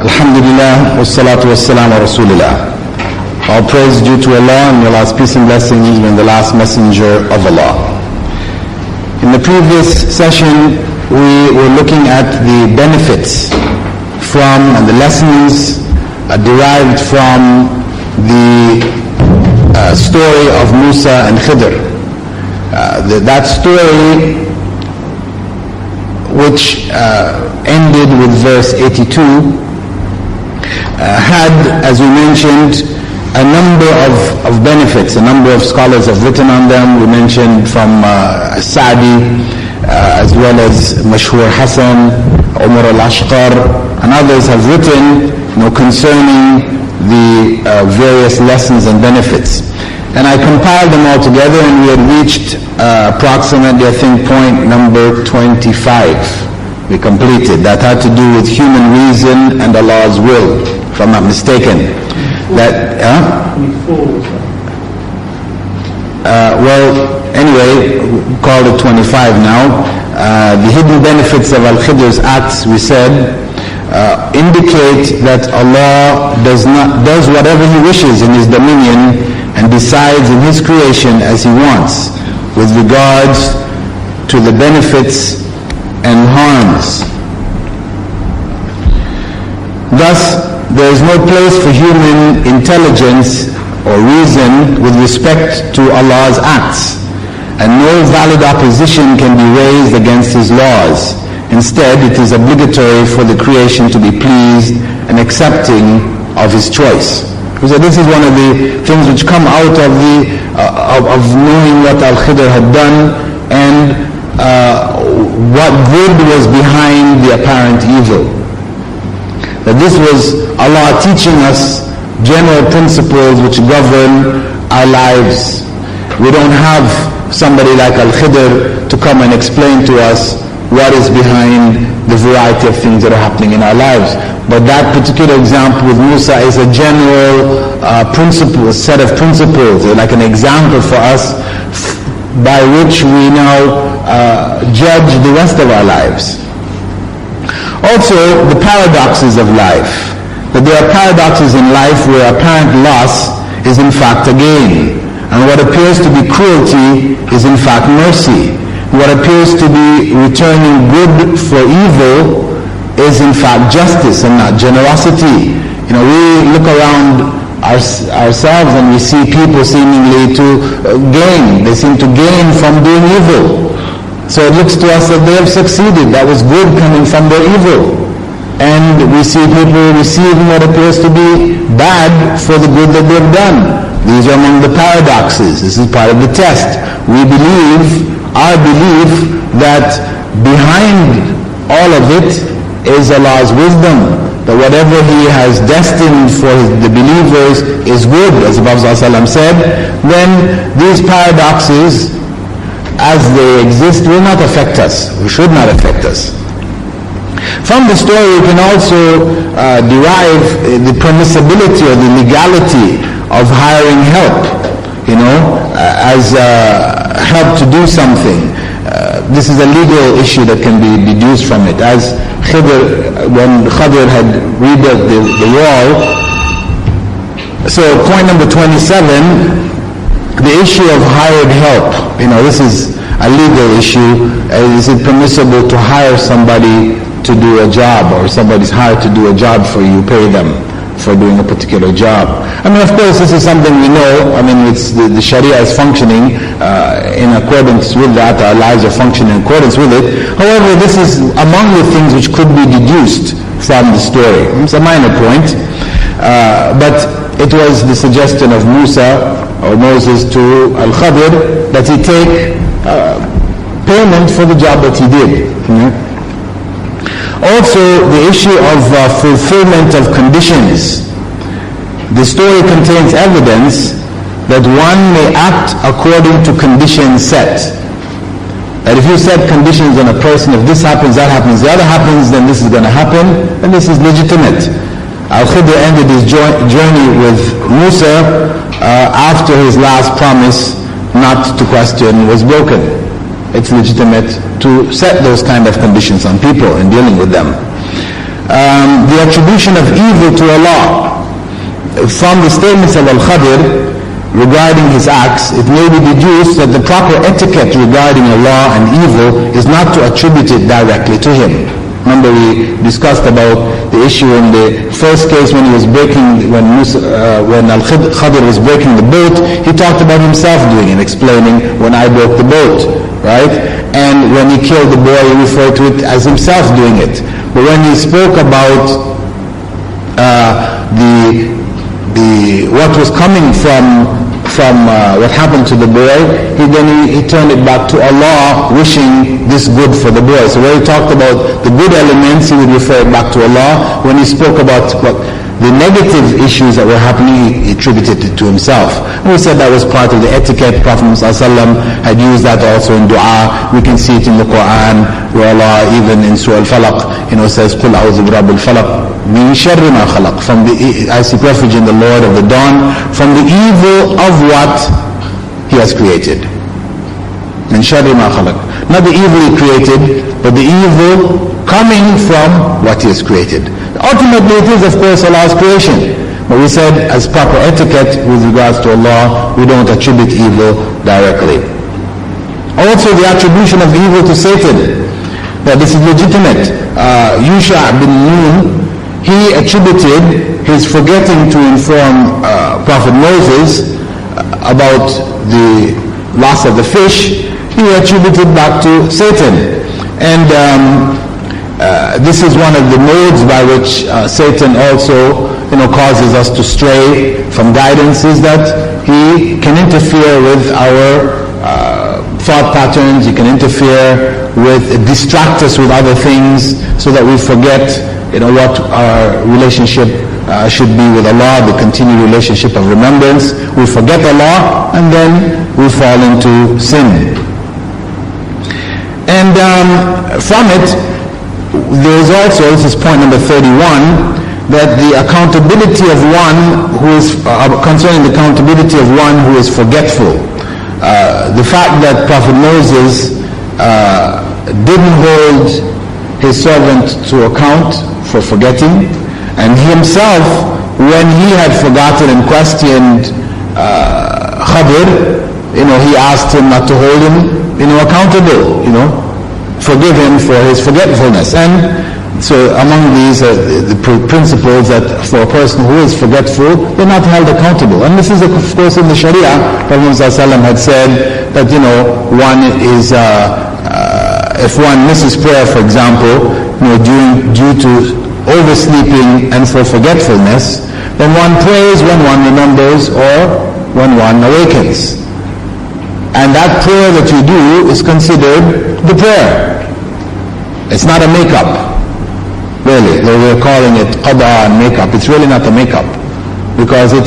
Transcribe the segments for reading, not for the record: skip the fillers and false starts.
Alhamdulillah, wassalatu wassalamu rasulillah. All praise due to Allah, and may Allah's peace and blessings be on the last messenger of Allah. In the previous session, we were looking at the benefits from and the lessons derived from the story of Musa and Khidr. That story, which ended with verse 82, had, as we mentioned, a number of benefits. A number of scholars have written on them. We mentioned from Sa'di, as well as Mashhur Hassan, Umar al-Ashqar, and others have written concerning the various lessons and benefits. And I compiled them all together, and we had reached approximately, I think, point number 25. We completed. That had to do with human reason and Allah's will, if I'm not mistaken. Anyway, we called it 25 now. The hidden benefits of Al-Khidr's acts, we said, indicate that Allah does whatever He wishes in His dominion and decides in His creation as He wants with regards to the benefits and harms. Thus, there is no place for human intelligence or reason with respect to Allah's acts, and no valid opposition can be raised against His laws. Instead, it is obligatory for the creation to be pleased and accepting of His choice. So this is one of the things which come out of knowing what Al-Khidr had done and what good was behind the apparent evil. That this was Allah teaching us general principles which govern our lives. We don't have somebody like Al-Khidr to come and explain to us what is behind the variety of things that are happening in our lives. But that particular example with Musa is a general principle, a set of principles, like an example for us by which we now judge the rest of our lives. Also, the paradoxes of life. That there are paradoxes in life where apparent loss is in fact a gain. And what appears to be cruelty is in fact mercy. What appears to be returning good for evil is in fact justice and not generosity. We look around ourselves and we see people seemingly to gain. They seem to gain from doing evil. So it looks to us that they have succeeded. That was good coming from their evil. And we see people receiving what appears to be bad for the good that they've done. These are among the paradoxes. This is part of the test. We believe, our belief, that behind all of it is Allah's wisdom. That whatever He has destined for the believers is good, as the Prophet ﷺ said. Then these paradoxes, as they exist, will not affect us, or should not affect us. From the story, we can also derive the permissibility or the legality of hiring help, as help to do something. This is a legal issue that can be deduced from it. As when Khidr had rebuilt the wall, so point number 27, the issue of hired help, this is a legal issue. Is it permissible to hire somebody to do a job, or somebody's hired to do a job for you, pay them for doing a particular job? Of course, this is something we know. It's the Sharia is functioning in accordance with that. Our lives are functioning in accordance with it. However, this is among the things which could be deduced from the story. It's a minor point. But it was the suggestion of Musa or Moses to Al-Khidr that he take payment for the job that he did. Also, the issue of fulfillment of conditions. The story contains evidence that one may act according to conditions set. That if you set conditions on a person, if this happens, that happens, the other happens, then this is going to happen, and this is legitimate. Al-Khidr ended his journey with Musa after his last promise not to question was broken. It's legitimate to set those kind of conditions on people in dealing with them. The attribution of evil to Allah. From the statements of Al-Khadir regarding his acts, it may be deduced that the proper etiquette regarding Allah and evil is not to attribute it directly to him. Remember, we discussed about the issue in the first case when he was breaking, when Al-Khadir was breaking the boat, he talked about himself doing it, explaining when I broke the boat, right? And when he killed the boy, he referred to it as himself doing it. But when he spoke about what was coming from what happened to the boy, he turned it back to Allah, wishing this good for the boy. So when he talked about the good elements, he would refer it back to Allah. When he spoke about the negative issues that were happening, he attributed it to himself. And we said that was part of the etiquette. Prophet ﷺ had used that also in dua. We can see it in the Quran, where Allah, even in Surah Al-Falaq, says, قُلْ أَعُوذُ بِرَبِّ الْفَلَقِ مِنْ شَرِّ مَا خَلَقَ. I seek refuge in the Lord of the dawn, from the evil of what He has created. مِنْ شَرِّ مَا خَلَقَ. Not the evil He created, but the evil coming from what He has created. Ultimately, it is, of course, Allah's creation. But we said, as proper etiquette with regards to Allah, we don't attribute evil directly. Also, the attribution of evil to Satan, that this is legitimate. Yusha bin Nun, he attributed his forgetting to inform Prophet Moses about the loss of the fish, he attributed back to Satan. And this is one of the modes by which Satan also causes us to stray from guidance, is that he can interfere with our thought patterns, he can interfere with, distract us with other things so that we forget what our relationship should be with Allah, the continued relationship of remembrance. We forget Allah and then we fall into sin. And from it, there is also, this is point number 31, that the accountability of one who is, concerning the accountability of one who is forgetful. The fact that Prophet Moses didn't hold his servant to account for forgetting, and he himself, when he had forgotten and questioned Khadir, he asked him not to hold him, accountable, forgive him for his forgetfulness. And so among these are the principles that for a person who is forgetful, they're not held accountable. And this is, of course, in the Sharia. Prophet ﷺ had said that, one is, if one misses prayer, for example, due to oversleeping and for forgetfulness, then one prays when one remembers or when one awakens. And that prayer that you do is considered the prayer. It's not a makeup. Really, they were calling it qada and makeup. It's really not a makeup, because it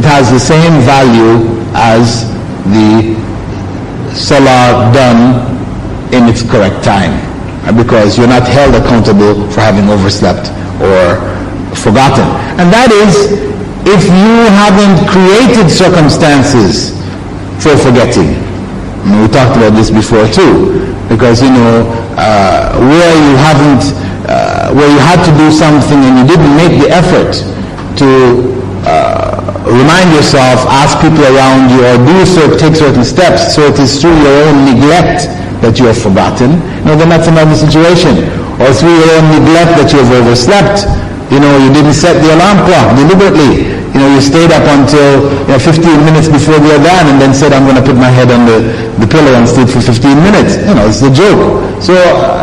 has the same value as the salah done in its correct time, because you're not held accountable for having overslept or forgotten. And that is if you haven't created circumstances for forgetting. We talked about this before too, because where you haven't where you had to do something and you didn't make the effort to remind yourself, ask people around you, or take certain steps, so it is through your own neglect that you have forgotten, then that's another situation. Or through your own neglect that you have overslept, you didn't set the alarm clock deliberately. You stayed up until 15 minutes before the adhan and then said, I'm going to put my head on the pillow and sleep for 15 minutes. It's a joke. So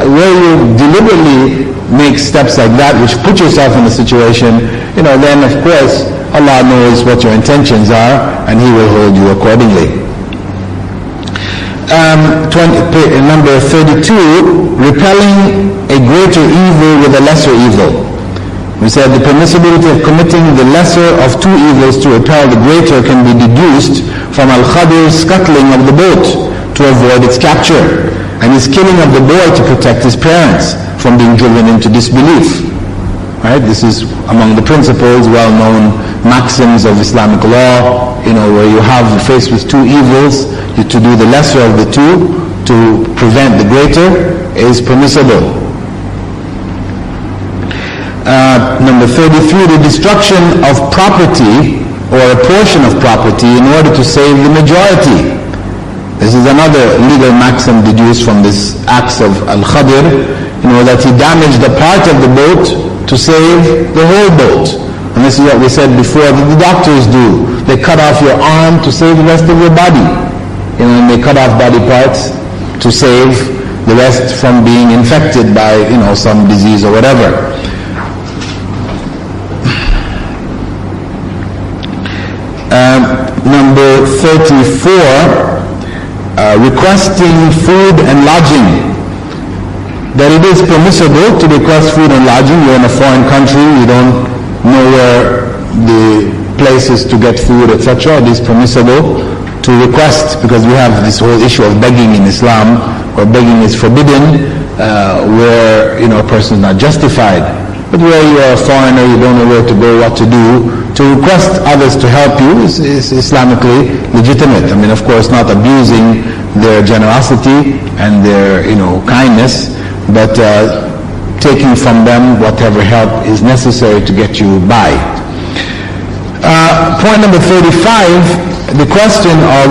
where you deliberately make steps like that, which put yourself in a situation, then of course Allah knows what your intentions are and He will hold you accordingly. Number 32, repelling a greater evil with a lesser evil. We said the permissibility of committing the lesser of two evils to repel the greater can be deduced from Al-Khadir's scuttling of the boat to avoid its capture, and his killing of the boy to protect his parents from being driven into disbelief. Right? This is among the principles, well-known maxims of Islamic law, where you have faced with two evils, to do the lesser of the two to prevent the greater is permissible. Number 33, the destruction of property or a portion of property in order to save the majority. This is another legal maxim deduced from this acts of Al-Khadir, that he damaged a part of the boat to save the whole boat. And this is what we said before that the doctors do. They cut off your arm to save the rest of your body. And they cut off body parts to save the rest from being infected by, some disease or whatever. Number 34, requesting food and lodging. That it is permissible to request food and lodging. You're in a foreign country, you don't know where the places to get food, etc. It is permissible to request, because we have this whole issue of begging in Islam, where begging is forbidden, where a person is not justified. But where you are a foreigner, you don't know where to go, what to do, to request others to help you is Islamically legitimate. Of course, not abusing their generosity and their kindness, but taking from them whatever help is necessary to get you by. Point number 35, the question of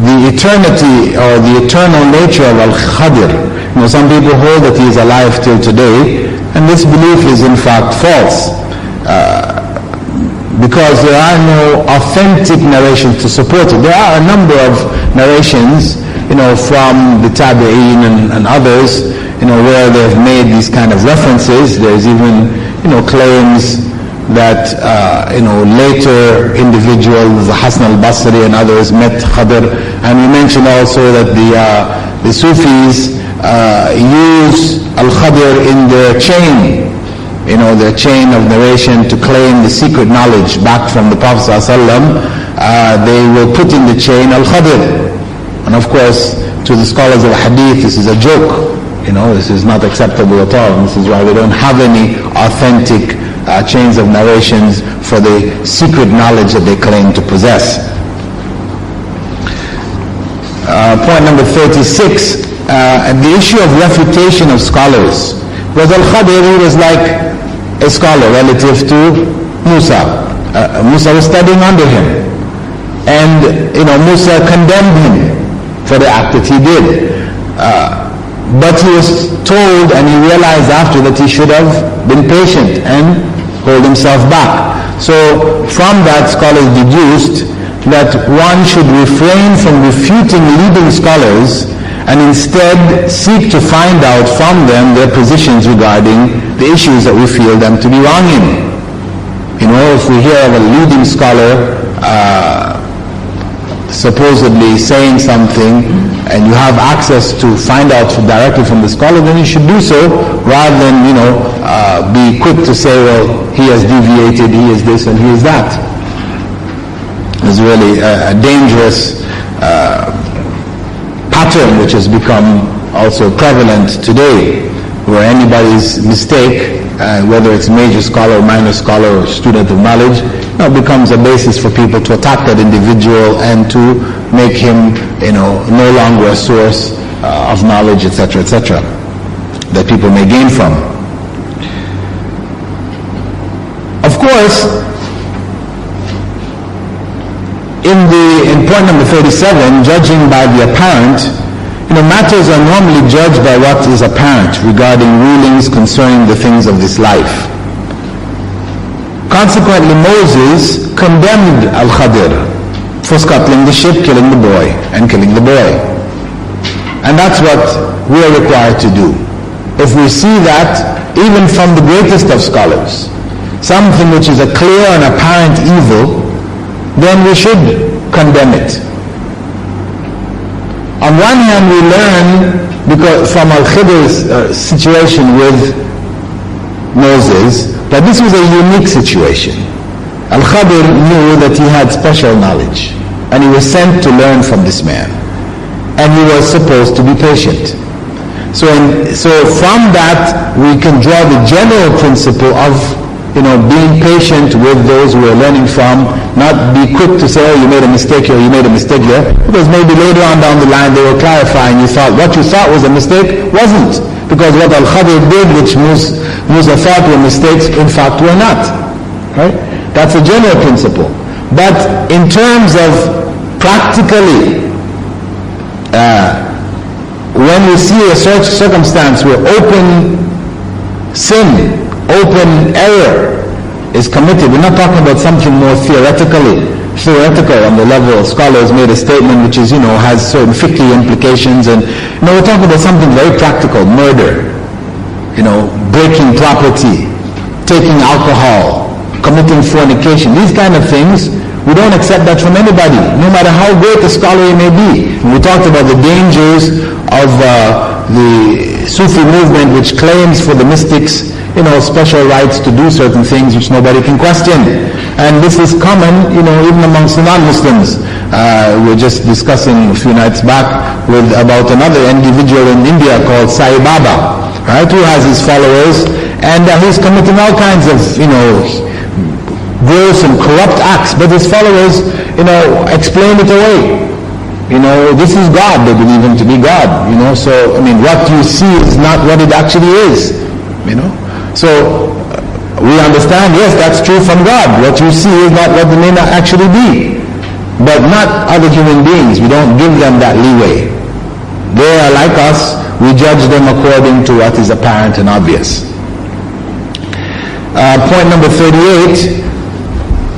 the eternity or the eternal nature of Al-Khadir. Some people hold that he is alive till today, and this belief is in fact false, because there are no authentic narrations to support it. There are a number of narrations, from the Tabi'een and others, where they've made these kind of references. There's even, claims that, later individuals, Hassan al-Basri and others met Khadir. And we mentioned also that the Sufis use Al-Khadir in their chain, their chain of narration to claim the secret knowledge back from the Prophet ﷺ. They will put in the chain Al-Khadir. And of course, to the scholars of Hadith, this is a joke. This is not acceptable at all. And this is why we don't have any authentic chains of narrations for the secret knowledge that they claim to possess. Point number 36, the issue of refutation of scholars. Was Al-Khadir, he was like a scholar relative to Musa. Musa was studying under him. And, Musa condemned him for the act that he did. But he was told, and he realized after, that he should have been patient and hold himself back. So from that, scholars deduced that one should refrain from refuting leading scholars and instead seek to find out from them their positions regarding the issues that we feel them to be wrong in. If we hear of a leading scholar supposedly saying something, and you have access to find out directly from the scholar, then you should do so, rather than, be quick to say, well, he has deviated, he is this and he is that. It's really a dangerous pattern which has become also prevalent today, where anybody's mistake, whether it's major scholar or minor scholar or student of knowledge, becomes a basis for people to attack that individual and to make him, no longer a source of knowledge, etc., etc., that people may gain from. Of course, in point number 37, judging by the apparent, matters are normally judged by what is apparent regarding rulings concerning the things of this life. Consequently, Moses condemned Al-Khadir for scuttling the ship, killing the boy, and killing the boy. And that's what we are required to do. If we see that, even from the greatest of scholars, something which is a clear and apparent evil, then we should condemn it. On one hand, we learn from Al-Khadir's situation with Moses that this was a unique situation. Al-Khadir knew that he had special knowledge, and he was sent to learn from this man, and he was supposed to be patient. So from that we can draw the general principle of being patient with those who are learning from, not be quick to say, oh, you made a mistake here, you made a mistake there, because maybe later on down the line they will clarify, and you thought what you thought was a mistake wasn't, because what Al-Khadir did, which Those are thought were mistakes, in fact were not. Right? That's a general principle. But in terms of practically, when we see a circumstance where open sin, open error is committed, we're not talking about something more theoretical on the level. Scholars made a statement which is, has certain fiqh implications, and we're talking about something very practical: murder, breaking property, taking alcohol, committing fornication. These kind of things, we don't accept that from anybody, no matter how great the scholar he may be. And we talked about the dangers of the Sufi movement, which claims for the mystics, special rights to do certain things which nobody can question. And this is common, even amongst the non-Muslims. We were just discussing a few nights back about another individual in India called Sai Baba, right, who has his followers, and he's committing all kinds of, gross and corrupt acts, but his followers, explain it away. This is God, they believe him to be God, so, what you see is not what it actually is, So, we understand, yes, that's true from God. What you see is not what they may not actually be. But not other human beings. We don't give them that leeway. They are like us. We judge them according to what is apparent and obvious. Point number 38,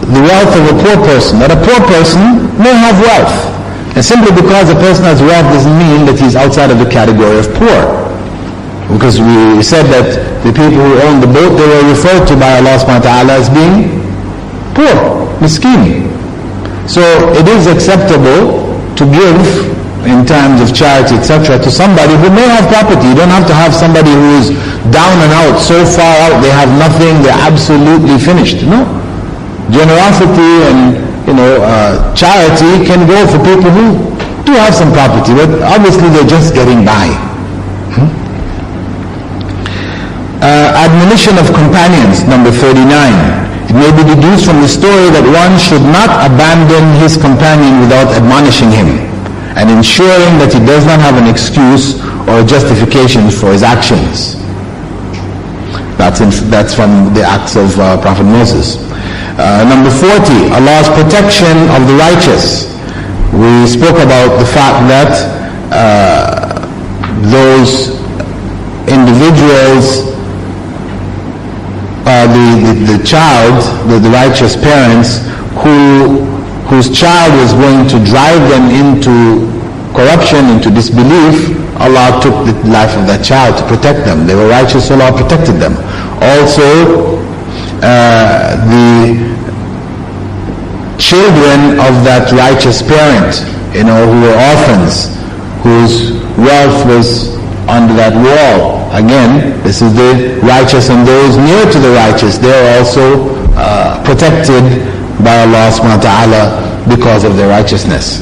the wealth of a poor person. That a poor person may have wealth. And simply because a person has wealth doesn't mean that he's outside of the category of poor. Because we said that the people who owned the boat, they were referred to by Allah subhanahu wa ta'ala as being poor, miskin. So it is acceptable to give in terms of charity, etc., to somebody who may have property. You don't have to have somebody who is down and out, so far out, they have nothing, they're absolutely finished. No. Generosity and charity can go for people who do have some property, but obviously they're just getting by. Admonition of companions, number 39. It may be deduced from the story that one should not abandon his companion without admonishing him and ensuring that he does not have an excuse or justification for his actions. That's from the acts of Prophet Moses. Number 40, Allah's protection of the righteous. We spoke about the fact that those individuals, the child, the righteous parents, whose child was going to drive them into corruption, into disbelief, Allah took the life of that child to protect them. They were righteous, so Allah protected them. Also, the children of that righteous parent, who were orphans, whose wealth was under that wall. Again, this is the righteous, and those near to the righteous, they are also protected by Allah subhanahu wa ta'ala because of their righteousness.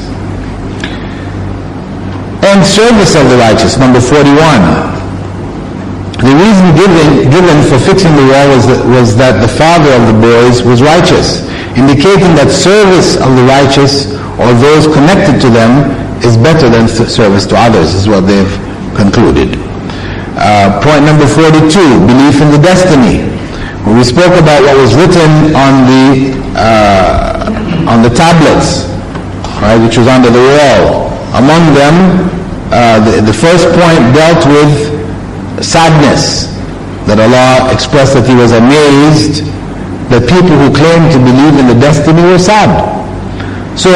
And service of the righteous, number 41. The reason given for fixing the wall was that the father of the boys was righteous, indicating that service of the righteous or those connected to them is better than service to others, is what they've concluded. Point number 42, belief in the destiny. We spoke about what was written on the tablets, right, which was under the wall. Among them, the first point dealt with sadness, that Allah expressed that He was amazed that people who claimed to believe in the destiny were sad. So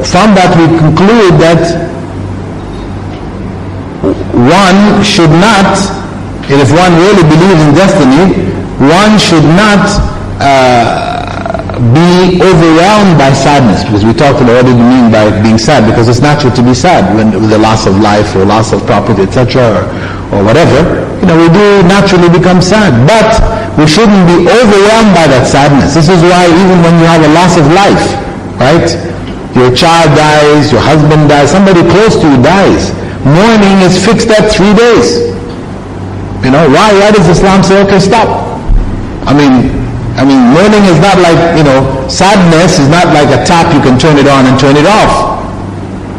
from that we conclude that one should not, and if one really believes in destiny, one should not be overwhelmed by sadness, because we talked about what do you mean by being sad, because it's natural to be sad when with the loss of life or loss of property, etc., or whatever. We do naturally become sad, but we shouldn't be overwhelmed by that sadness. This is why even when you have a loss of life, right, your child dies, your husband dies, somebody close to you dies, mourning is fixed at 3 days. Why does Islam say, okay, stop? Mourning is not like, sadness is not like a tap you can turn it on and turn it off.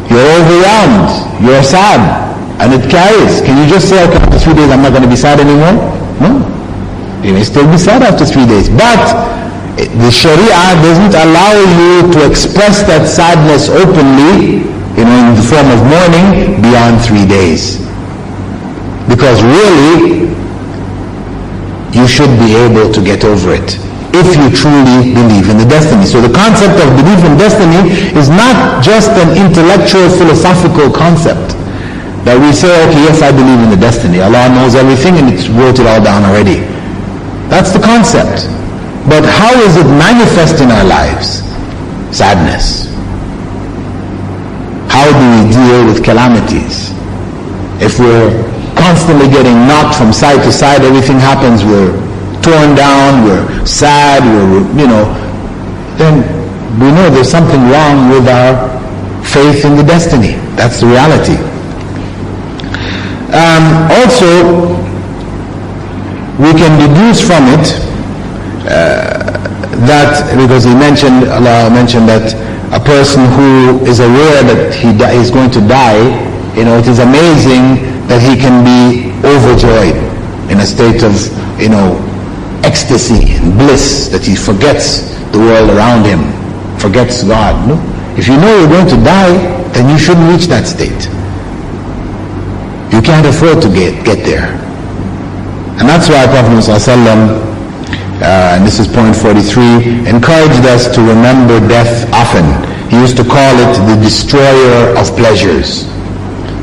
You're overwhelmed, you're sad, and it carries. Can you just say, okay, after 3 days I'm not going to be sad anymore? No. You may still be sad after 3 days. But the Sharia doesn't allow you to express that sadness openly, in the form of mourning, beyond 3 days. Because really, you should be able to get over it if you truly believe in the destiny. So the concept of belief in destiny is not just an intellectual, philosophical concept that we say, okay, yes, I believe in the destiny. Allah knows everything and it's wrote it all down already. That's the concept. But how is it manifest in our lives? Sadness. How do we deal with calamities? If we're constantly getting knocked from side to side, everything happens, we're torn down, we're sad, then we know there's something wrong with our faith in the destiny. That's the reality. Also, we can deduce from it that, because Allah mentioned that a person who is aware that he is going to die, it is amazing that he can be overjoyed in a state of, ecstasy and bliss, that he forgets the world around him, forgets God. No? If you know you're going to die, then you shouldn't reach that state. You can't afford to get there. And that's why Prophet ﷺ, and this is point 43, encouraged us to remember death often. He used to call it the destroyer of pleasures.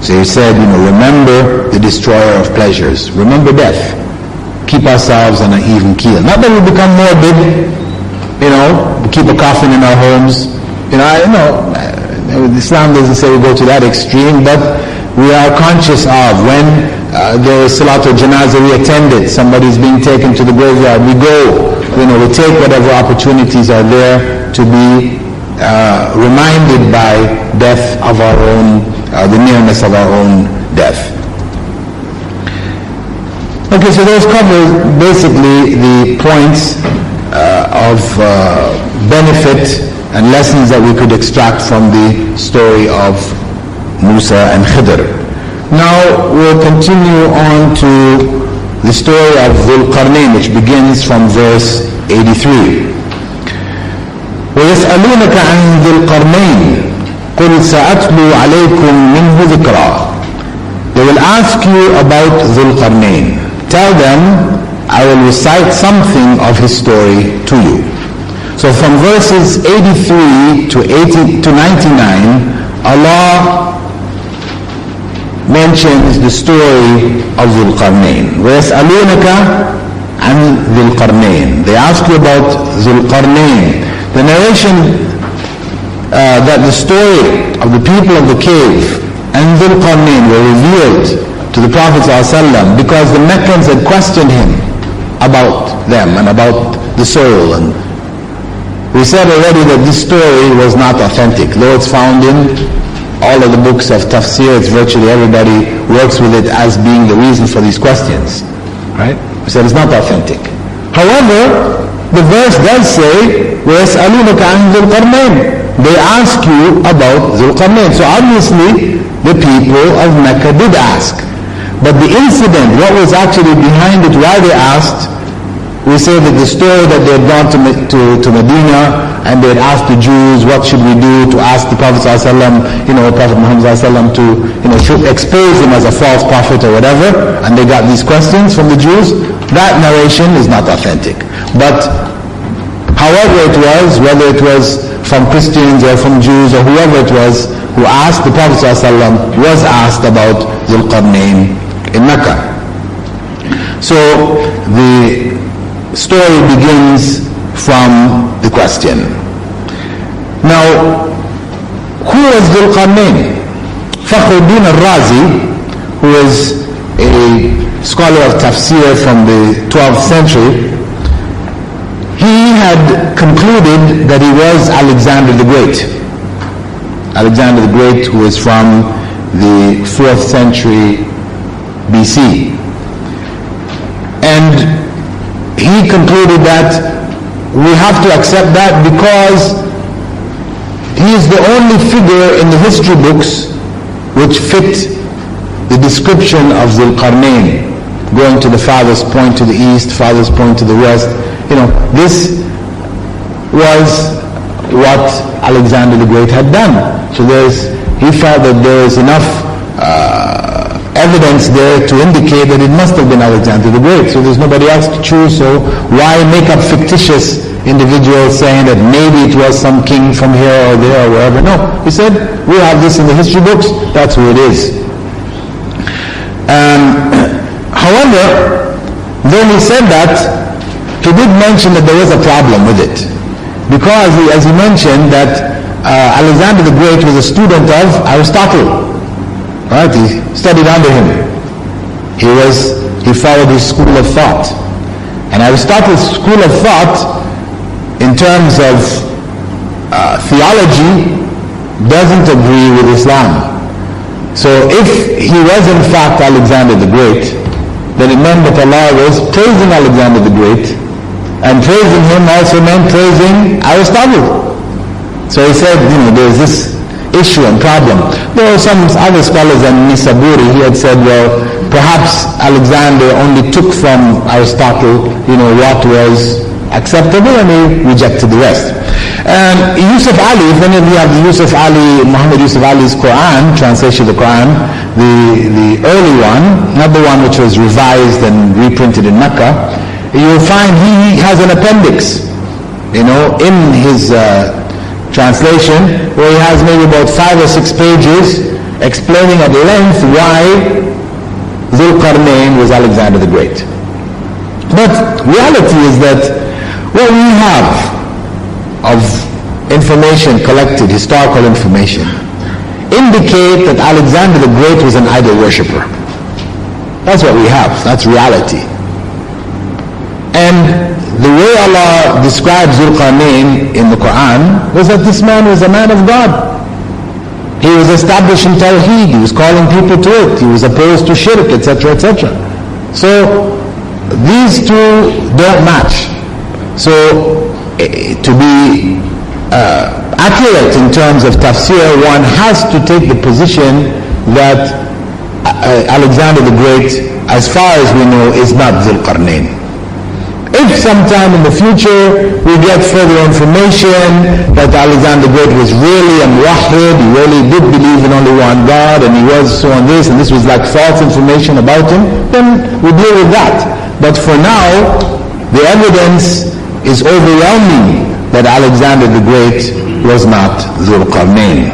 So he said, remember the destroyer of pleasures. Remember death. Keep ourselves on an even keel. Not that we become morbid, we keep a coffin in our homes. Islam doesn't say we go to that extreme, but we are conscious of when there is Salatul Janazah, we attend it. Somebody's being taken to the graveyard, we go. We take whatever opportunities are there to be reminded by death of our own, the nearness of our own death. Okay, so those cover basically the points of benefit and lessons that we could extract from the story of Musa and Khidr. Now we'll continue on to the story of Dhul Qarnayn, which begins from verse 83. وَيَسْأَلُونَكَ عَنْ ذِي الْقَرْنَيْنِ قُلْ سَأَتْلُو عَلَيْكُمْ مِنْهُ ذِكْرًا. They will ask you about Dhul Qarnayn. Tell them, I will recite something of his story to you. So from verses 83 to 99, Allah mentions the story of Dhul Qarnayn. وَيَسْأَلُونَكَ عَنْ ذِي الْقَرْنَيْنِ. They ask you about Dhul Qarnayn. The narration that the story of the people of the cave and Dhul Qarnayn were revealed to the Prophet ﷺ because the Meccans had questioned him about them and about the soul. And we said already that this story was not authentic. Though it's found in all of the books of tafsir, it's virtually everybody works with it as being the reason for these questions. Right? We said it's not authentic. However, the verse does say, وَيَسْأَلُونَكَ عَنْ ذِي الْقَرْنَيْنِ. They ask you about Dhul Qarnayn. So obviously, the people of Mecca did ask. But the incident, what was actually behind it, why they asked, we say that the story that they had gone to Medina and they had asked the Jews, what should we do, to ask the Prophet ﷺ, Prophet Muhammad ﷺ to, should expose him as a false prophet or whatever, and they got these questions from the Jews. That narration is not authentic. But however it was, whether it was from Christians or from Jews or whoever it was who asked, the Prophet ﷺ was asked about Dhul Qarnayn in Mecca. So the story begins from the question. Now, who was Dhul Qarnayn? Fakhruddin al-Razi, who is a scholar of tafsir from the 12th century, he had concluded that he was Alexander the Great. Alexander the Great, who is from the 4th century BC. And he concluded that we have to accept that because he is the only figure in the history books which fit the description of Dhul Qarnayn. going to the farthest point to the east, farthest point to the west. This was what Alexander the Great had done. So he felt that there was enough evidence there to indicate that it must have been Alexander the Great. So there's nobody else to choose, so why make up fictitious individuals saying that maybe it was some king from here or there or wherever? No, he said, we have this in the history books, that's who it is. However, though he said that, he did mention that there was a problem with it. Because, as he mentioned, that Alexander the Great was a student of Aristotle. Right? He studied under him. He followed his school of thought. And Aristotle's school of thought, in terms of theology, doesn't agree with Islam. So if he was in fact Alexander the Great, then it meant that Allah was praising Alexander the Great, and praising him also meant praising Aristotle. So he said, there's this issue and problem. There were some other scholars, and Nisaburi, he had said, well, perhaps Alexander only took from Aristotle, what was acceptable, and he rejected the rest. And Yusuf Ali, if any of you have the Muhammad Yusuf Ali's Quran, translation of the Quran, the early one, not the one which was revised and reprinted in Mecca, you'll find he has an appendix, in his translation, where he has maybe about 5 or 6 pages explaining at length why Dhul-Qarnayn was Alexander the Great. But reality is that what we have of information collected, historical information, indicate that Alexander the Great was an idol worshipper. That's what we have. That's reality. And the way Allah describes Dhul-Qarnayn in the Quran was that this man was a man of God. He was establishing Tawheed. He was calling people to it. He was opposed to shirk, etc., etc. So these two don't match. So to be accurate in terms of tafsir, one has to take the position that Alexander the Great, as far as we know, is not Dhul-Qarnayn. If sometime in the future we get further information that Alexander the Great was really a muwahhid, he really did believe in only one God, and he was so on this, and this was like false information about him, then we deal with that. But for now, the evidence is overwhelming that Alexander the Great was not Dhul-Qarnayn.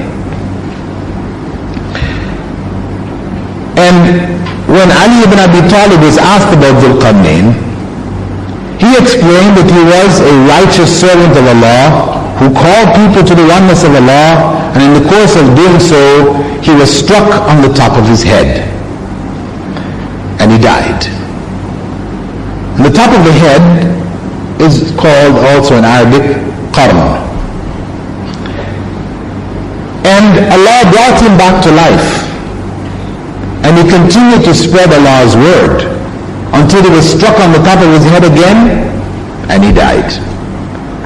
And when Ali ibn Abi Talib was asked about Dhul-Qarnayn, he explained that he was a righteous servant of Allah who called people to the oneness of Allah, and in the course of doing so, he was struck on the top of his head. And he died. And the top of the head is called also in Arabic, qarn. And Allah brought him back to life. And he continued to spread Allah's word until he was struck on the top of his head again, and he died.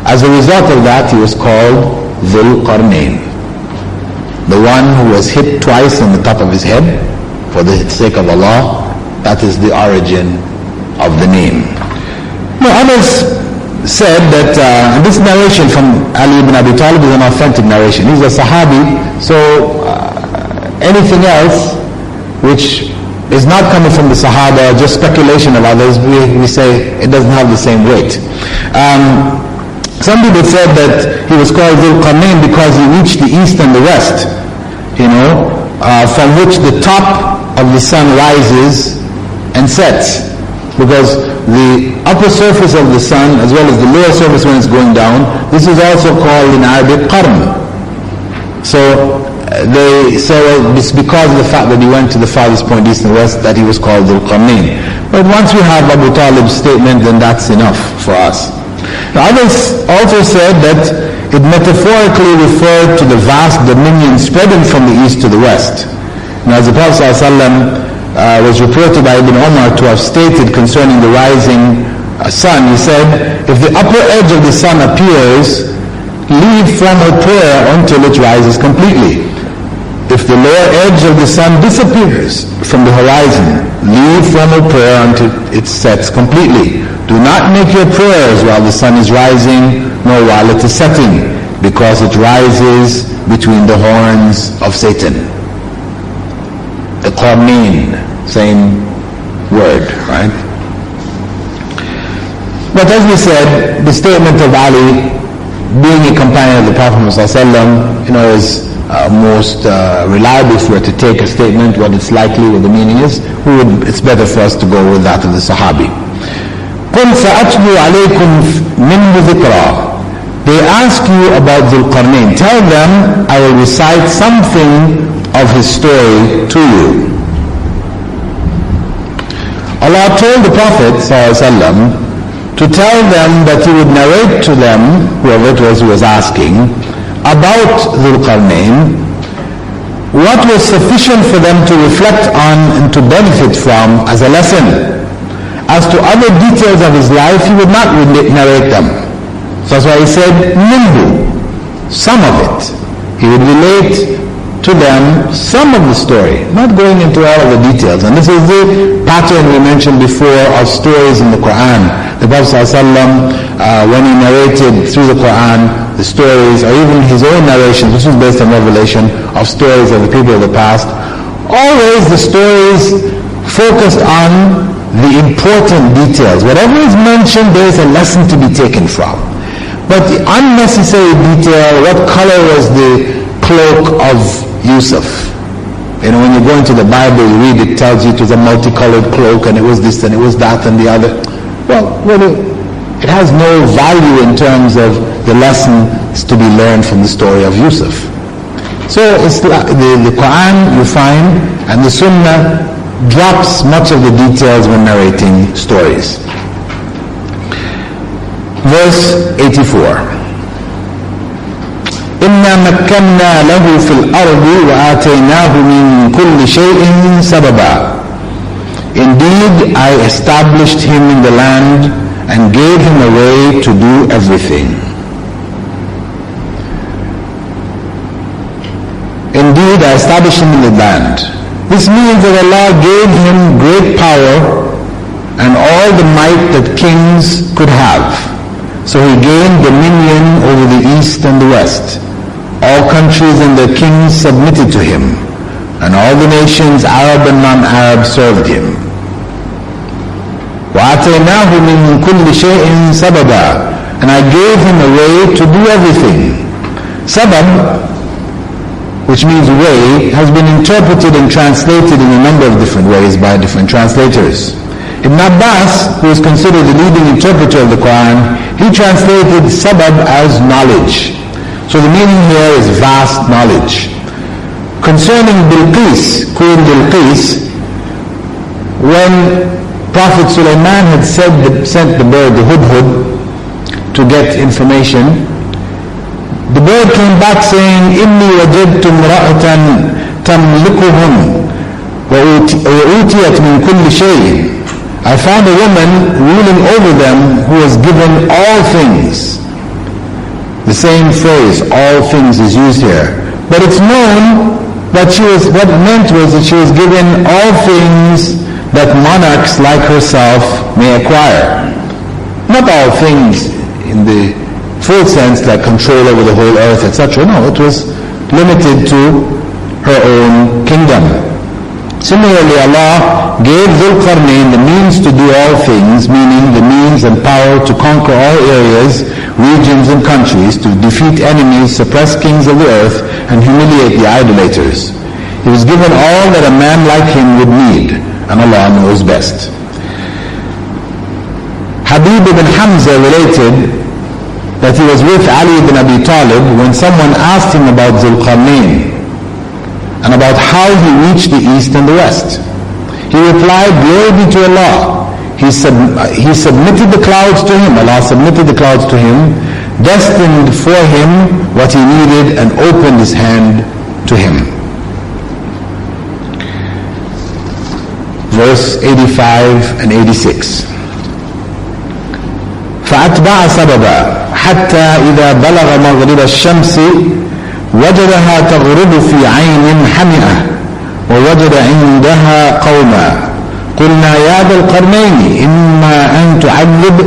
As a result of that, he was called Dhul-Qarnayn, the one who was hit twice on the top of his head for the sake of Allah. That is the origin of the name. Now, others said that this narration from Ali ibn Abi Talib is an authentic narration. He's a Sahabi, so anything else which is not coming from the Sahaba, just speculation of others, we say it doesn't have the same weight. Some people said that he was called Dhul-Qarnayn because he reached the east and the west, from which the top of the sun rises and sets. Because the upper surface of the sun, as well as the lower surface when it's going down, this is also called in Arabic qarn. So they say, well, it's because of the fact that he went to the farthest point east and west that he was called Dhul-Qarnayn. But once we have Abu Talib's statement, then that's enough for us. Now, others also said that it metaphorically referred to the vast dominion spreading from the east to the west. Now, as the Prophet ﷺ was reported by Ibn Umar to have stated concerning the rising sun, he said, if the upper edge of the sun appears, leave formal prayer until it rises completely. if the lower edge of the sun disappears from the horizon, leave formal prayer until it sets completely. Do not make your prayers while the sun is rising, nor while it is setting, because it rises between the horns of Satan. The Qarnayn, same word, right? But as we said, the statement of Ali, being a companion of the Prophet ﷺ, is most reliable. If we were to take a statement, what it's likely, what the meaning is, it's better for us to go with that of the Sahabi. قُلْ سَأَتْلُو عَلَيْكُمْ مِنْهُ ذِكْرًا. They ask you about Dhul Qarnayn. Tell them, I will recite something of his story to you. Allah told the Prophet ﷺ to tell them that he would narrate to them, whoever it was who was asking, about Dhul Qarnayn, what was sufficient for them to reflect on and to benefit from as a lesson. As to other details of his life, he would not narrate them. So that's why he said, minhu, some of it. He would relate to them some of the story, not going into all of the details. And this is the pattern we mentioned before of stories in the Quran. The Prophet ﷺ, when he narrated through the Quran the stories, or even his own narration, this was based on revelation, of stories of the people of the past, always the stories focused on the important details. Whatever is mentioned, there is a lesson to be taken from. But the unnecessary detail, what color was the cloak of Yusuf? When you go into the Bible, you read, it tells you it was a multicolored cloak, and it was this, and it was that, and the other. Well, it has no value in terms of the lessons to be learned from the story of Yusuf. So it's the Quran, you find, and the Sunnah drops much of the details when narrating stories. Verse 84. إِنَّا مَكَّنَّا لَهُ فِي الْأَرْضِ وَآتَيْنَاهُ مِنْ كُلِّ شَيْءٍ سَبَبًا. Indeed, I established him in the land and gave him a way to do everything. Indeed, I established him in the land. This means that Allah gave him great power and all the might that kings could have. So he gained dominion over the east and the west. All countries and their kings submitted to him, and all the nations, Arab and non-Arab, served him. وَآتَيْنَاهُ مِنْ كُلِّ شَيْءٍ سَبَبًا. And I gave him a way to do everything. Sabab, which means way, has been interpreted and translated in a number of different ways by different translators. Ibn Abbas, who is considered the leading interpreter of the Quran, he translated sabab as knowledge. So the meaning here is vast knowledge. Concerning Bilqis, Queen Bilqis, when Prophet Sulaiman had sent the bird, the hudhud, to get information, the bird came back saying, إِنِّي وَجَدْتُ امْرَأَةً تَمْلِكُهُمْ وَأُوتِيَتْ مِنْ كُلِّ شَيْءٍ. I found a woman ruling over them who was given all things. The same phrase, all things, is used here. But it's known that what it meant was that she was given all things that monarchs like herself may acquire. Not all things in the full sense, like control over the whole earth, etc. No, it was limited to her own kingdom. Similarly, Allah gave Dhul Qarnayn the means to do all things, meaning the means and power to conquer all areas, regions and countries, to defeat enemies, suppress kings of the earth, and humiliate the idolaters. He was given all that a man like him would need, and Allah knows best. Habib ibn Hamza related that he was with Ali ibn Abi Talib when someone asked him about Dhul Qarnayn and about how he reached the east and the west. He replied, glory be to Allah. He submitted the clouds to him. Allah submitted the clouds to him, destined for him what he needed, and opened his hand to him. Verse 85 and 86. فأتبع سببا حتى إذا بلغ مغرب الشمس وجدها تغرب في عين حمئة ووجد عندها قوما قلنا يا ذا القرنين إما أن تعذب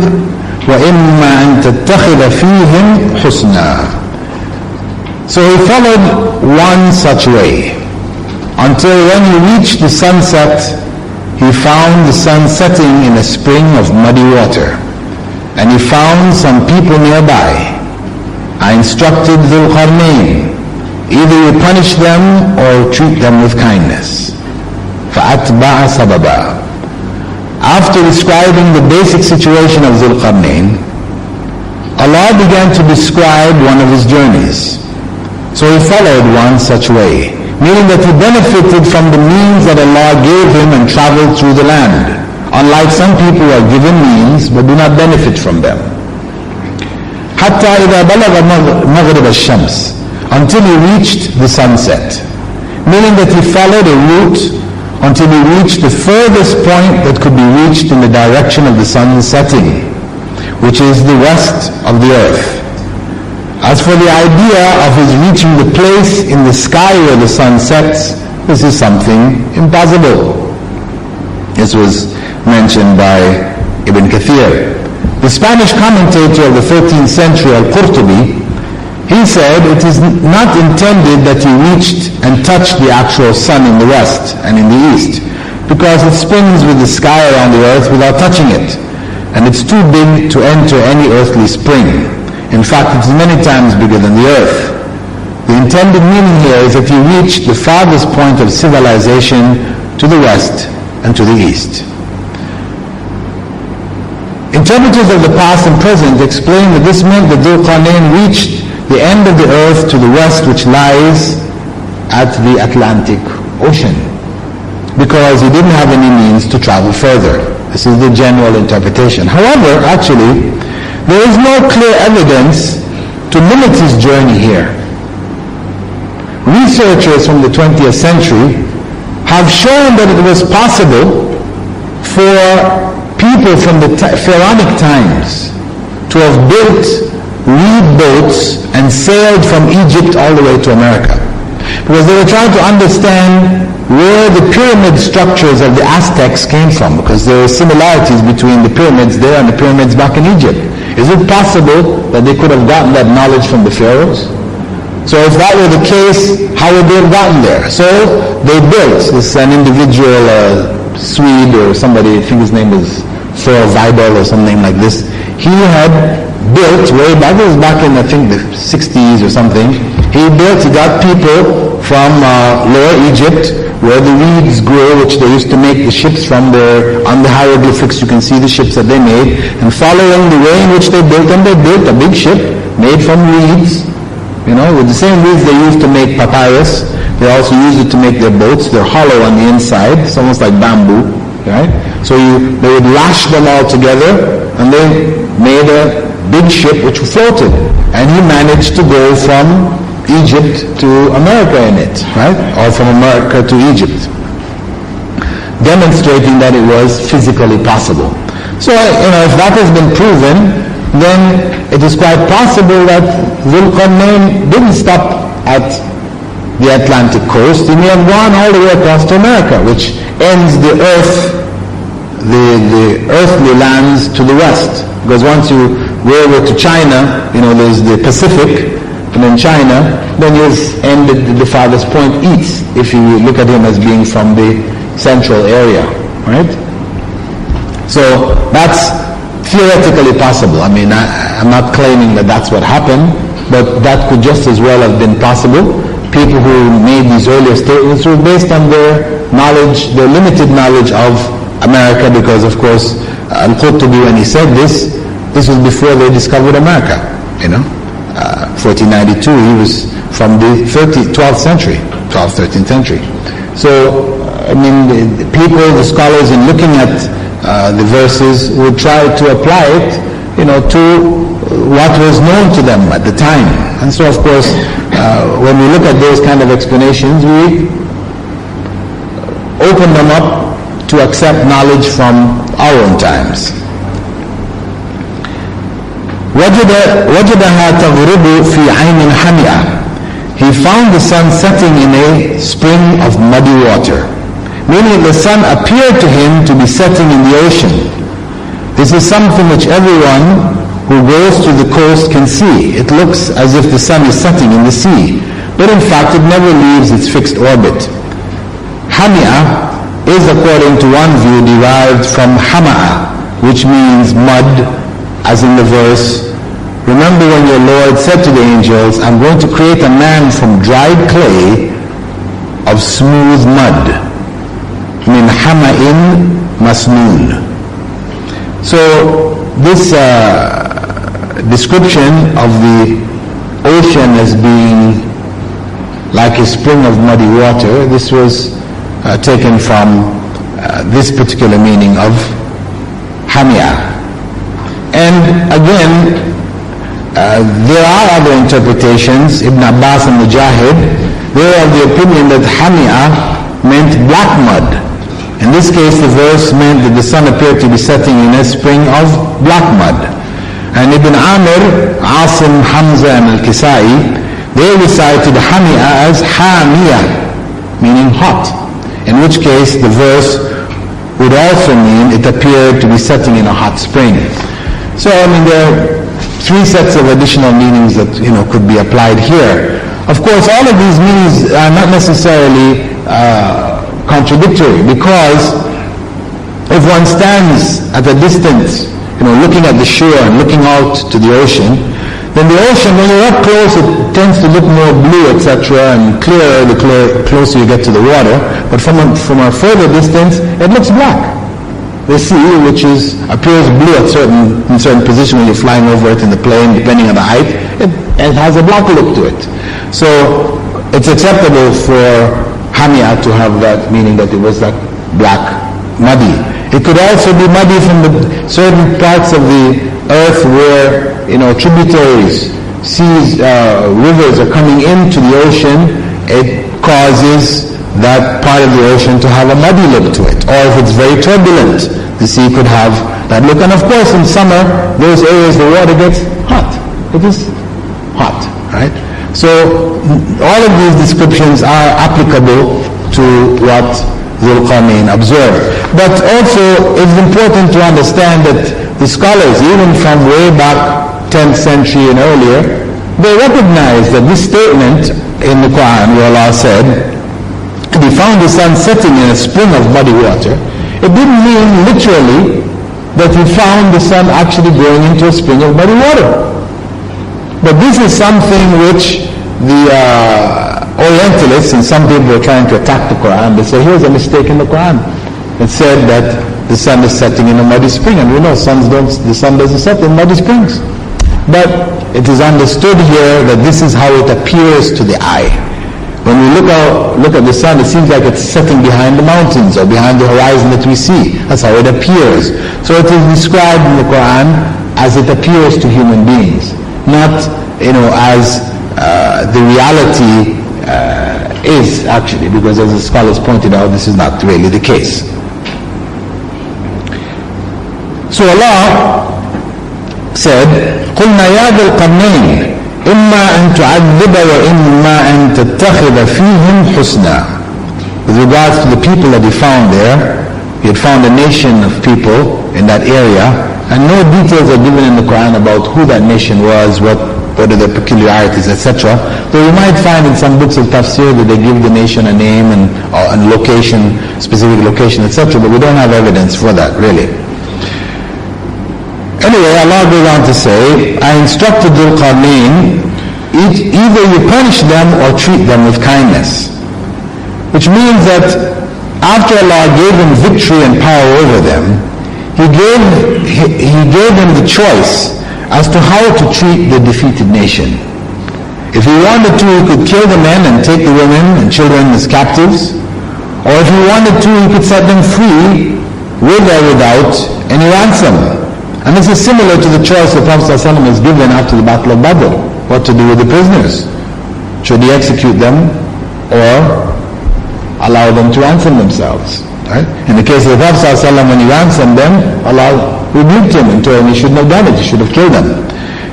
وإما أن تتخذ فيهم حسنا. So he followed one such way until when he reached the sunset, he found the sun setting in a spring of muddy water, and he found some people nearby. I instructed Dhul Qarnayn, either you punish them or treat them with kindness. فَأَتْبَعَ سَبَبًا. After describing the basic situation of Dhul Qarnayn, Allah began to describe one of his journeys. So he followed one such way, meaning that he benefited from the means that Allah gave him and traveled through the land, unlike some people who are given means but do not benefit from them. حتى إذا بلغ مغرب الشمس, until he reached the sunset, meaning that he followed a route until he reached the furthest point that could be reached in the direction of the sun setting, which is the west of the earth. As for the idea of his reaching the place in the sky where the sun sets, this is something impossible. This was mentioned by Ibn Kathir. The Spanish commentator of the 13th century, Al-Qurtubi, he said it is not intended that he reached and touched the actual sun in the west and in the east, because it spins with the sky around the earth without touching it, and it's too big to enter any earthly spring. In fact, it is many times bigger than the earth. The intended meaning here is that he reached the farthest point of civilization to the west and to the east. Interpreters of the past and present explain that this meant that Dhul Qarnayn reached the end of the earth to the west, which lies at the Atlantic Ocean, because he didn't have any means to travel further. This is the general interpretation. However, actually, there is no clear evidence to limit his journey here. Researchers from the 20th century have shown that it was possible for people from the pharaonic times to have built reed boats and sailed from Egypt all the way to America, because they were trying to understand where the pyramid structures of the Aztecs came from, because there are similarities between the pyramids there and the pyramids back in Egypt. Is it possible that they could have gotten that knowledge from the pharaohs? So if that were the case, how would they have gotten there? So they built, this is an individual Swede or somebody, I think his name is Thor Vidal or something like this. He had built way back, it was back in I think the 60s or something. He got people from Lower Egypt, where the reeds grew, which they used to make the ships from. There on the hieroglyphics you can see the ships that they made, and following the way in which they built them, they built a big ship made from reeds, with the same reeds they used to make papyrus. They also used it to make their boats. They're hollow on the inside, it's almost like bamboo, right? So they would lash them all together, and they made a big ship which floated, and he managed to go from Egypt to America in it, right? Or from America to Egypt, demonstrating that it was physically possible. So, if that has been proven, then it is quite possible that Dhul Qarnayn didn't stop at the Atlantic coast. He may have gone all the way across to America, which ends the earthly lands to the west. Because once you go over to China, there's the Pacific, and in China, then you've ended the farthest point east, if you look at him as being from the central area, right? So that's theoretically possible. I mean, I'm not claiming that that's what happened, but that could just as well have been possible. People who made these earlier statements were based on their knowledge, their limited knowledge of America, because of course, Al-Qurtubi, when he said this was before they discovered America, 1492, he was from the 12th century, 12th, 13th century. So, the scholars in looking at the verses would try to apply it, to what was known to them at the time. And so, of course, when we look at those kind of explanations, we open them up to accept knowledge from our own times. وجدها تغرب في عين حمئة. he found the sun setting in a spring of muddy water, meaning the sun appeared to him to be setting in the ocean. This is something which everyone who goes to the coast can see. It looks as if the sun is setting in the sea, but in fact it never leaves its fixed orbit. Hamia is, according to one view, derived from hama'a, which means mud, as in the verse, remember when your Lord said to the angels, I'm going to create a man from dried clay of smooth mud. Min hama'in masnoon. So this description of the ocean as being like a spring of muddy water, this was taken from this particular meaning of hamia. And again, there are other interpretations. Ibn Abbas and Mujahid, they are of the opinion that hamia meant black mud. In this case, the verse meant that the sun appeared to be setting in a spring of black mud. And Ibn Amir, Asim, Hamza and Al-Kisai, they recited hamia as hamia, meaning hot, in which case the verse would also mean it appeared to be setting in a hot spring. So, there are three sets of additional meanings that, could be applied here. Of course, all of these meanings are not necessarily contradictory, because if one stands at a distance, looking at the shore and looking out to the ocean, then the ocean, when you're up close, it tends to look more blue, etc., and clearer the closer you get to the water. But from a further distance, it looks black. The sea, which appears blue in certain position when you're flying over it in the plane, depending on the height, it has a black look to it. So it's acceptable for hamia to have that meaning, that it was like black, muddy. It could also be muddy from the certain parts of the earth where, tributaries, seas, rivers are coming into the ocean. It causes that part of the ocean to have a muddy look to it. Or if it's very turbulent, the sea could have that look. And of course, in summer, those areas, the water gets hot. It is hot, right? So all of these descriptions are applicable to what Dhul-Qarnayn observed. But also, it's important to understand that the scholars, even from way back 10th century and earlier, they recognize that this statement in the Quran, where Allah said, He found the sun setting in a spring of muddy water, it didn't mean literally that He found the sun actually going into a spring of muddy water. But this is something which the Orientalists, and some people are trying to attack the Quran, they say, here's a mistake in the Quran. It said that the sun is setting in a muddy spring, and we know the sun doesn't set in muddy springs. But it is understood here that this is how it appears to the eye. When we look at the sun, it seems like it's setting behind the mountains or behind the horizon that we see. That's how it appears. So it is described in the Quran as it appears to human beings, not as the reality is actually, because as the scholars pointed out, this is not really the case. So Allah said, قُلْنَا يَا ذَا الْقَرْنَيْنِ إِمَّا أَن تُعَذِّبَ وَإِمَّا أَن تَتَّخِذَ فِيهِمْ حُسْنًا. With regards to the people that He found there, He had found a nation of people in that area, and no details are given in the Quran about who that nation was, what are their peculiarities, etc. Though you might find in some books of tafsir that they give the nation a name and location, specific location, etc. But we don't have evidence for that, really. Anyway, Allah goes on to say, I instructed Dhul-Qarnayn, either you punish them or treat them with kindness. Which means that after Allah gave them victory and power over them, He gave them the choice as to how to treat the defeated nation. If He wanted to, He could kill the men and take the women and children as captives. Or if He wanted to, He could set them free with or without any ransom. And this is similar to the choice the Prophet ﷺ was given after the Battle of Badr, what to do with the prisoners. Should he execute them or allow them to ransom themselves? Right? In the case of the Prophet ﷺ, when he ransomed them, Allah rebuked him and told him he shouldn't have done it, he should have killed them.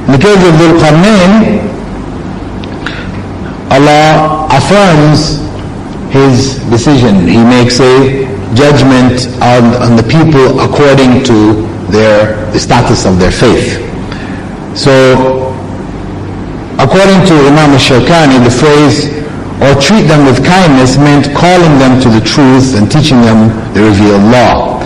In the case of Dhul-Qarnayn, Allah affirms His decision. He makes a judgment on the people according to the status of their faith. So, according to Imam al-Shawkani, the phrase, or treat them with kindness, meant calling them to the truth and teaching them the revealed law.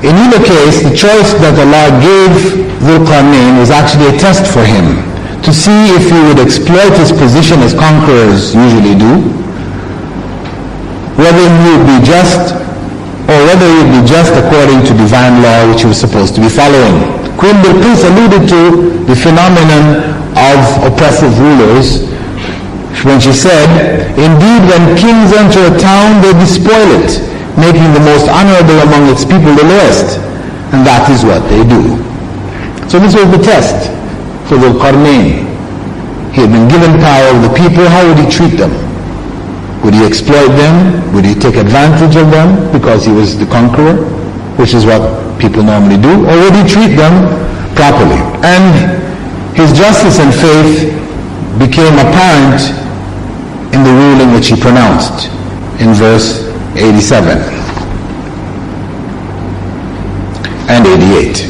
In either case, the choice that Allah gave Dhul Qarnayn was actually a test for him, to see if he would exploit his position as conquerors usually do, whether he would be just, or whether he would be just according to divine law which he was supposed to be following. Queen Bilqis alluded to the phenomenon of oppressive rulers when she said, "Indeed, when kings enter a town, they despoil it, making the most honorable among its people the lowest." And that is what they do. So this was the test for Dhul Qarnayn. He had been given power over the people. How would he treat them? Would he exploit them? Would he take advantage of them because he was the conqueror, which is what people normally do? Or would he treat them properly? And his justice and faith became apparent in the ruling which he pronounced in verse 87 and 88.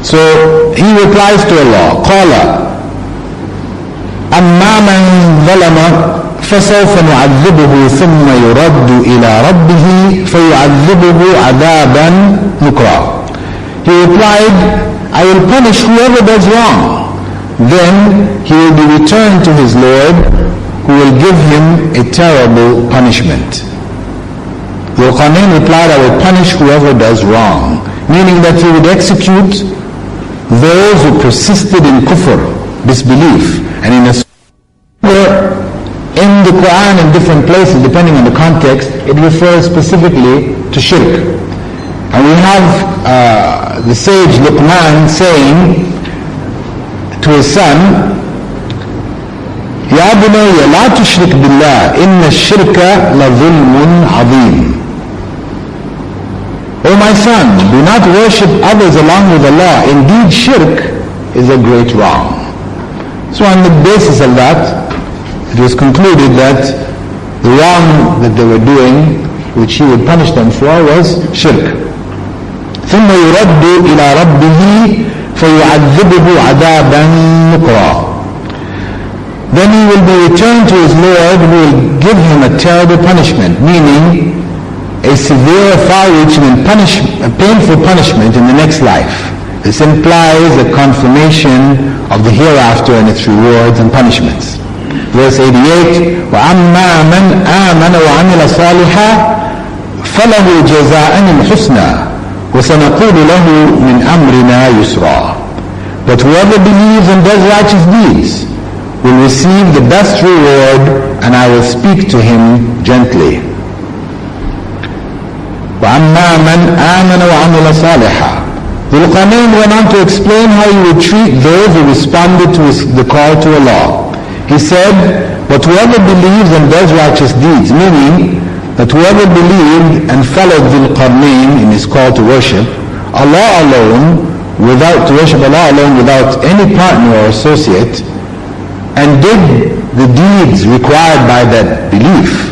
So he replies to Allah, قال أما من ظلم فسوف نعذبه ثم يرد إلى ربه فيعذبه عذابا نكرا. He replied, I will punish whoever does wrong. Then he will be returned to his Lord, who will give him a terrible punishment. Dhul Qarnayn replied, I will punish whoever does wrong, meaning that he would execute those who persisted in kufr, disbelief. And in the Quran, in different places, depending on the context, it refers specifically to shirk. And we have the sage Luqman saying to his son, يا بني لا تشرك بالله إن الشرك لظلم عظيم. O my son, do not worship others along with Allah. Indeed, shirk is a great wrong. So on the basis of that, it was concluded that the wrong that they were doing, which he would punish them for, was shirk. ثم يرد إلى ربه فيعذبه عذابا نكرا. Then he will be returned to his Lord, who will give him a terrible punishment, meaning a severe, far-reaching and painful punishment in the next life. This implies a confirmation of the hereafter and its rewards and punishments. Verse 88, وَأَمَّا مَنْ آمَنَ وَعَمِلَ صَالِحًا فَلَهُ جَزَاءً الْحُسْنَى وَسَنَقُولُ لَهُ مِنْ أَمْرِنَا يُسْرًا. But whoever believes and does righteous deeds will receive the best reward, and I will speak to him gently. وَأَمَّا مَنْ آمَنَ وَعَمِلَ صَالِحًا. Dhul Qarnayn went on to explain how he would treat those who responded to the call to Allah. He said, but whoever believes and does righteous deeds, meaning that whoever believed and followed Dhul Qarnayn in his call to worship Allah alone, without any partner or associate, and did the deeds required by that belief,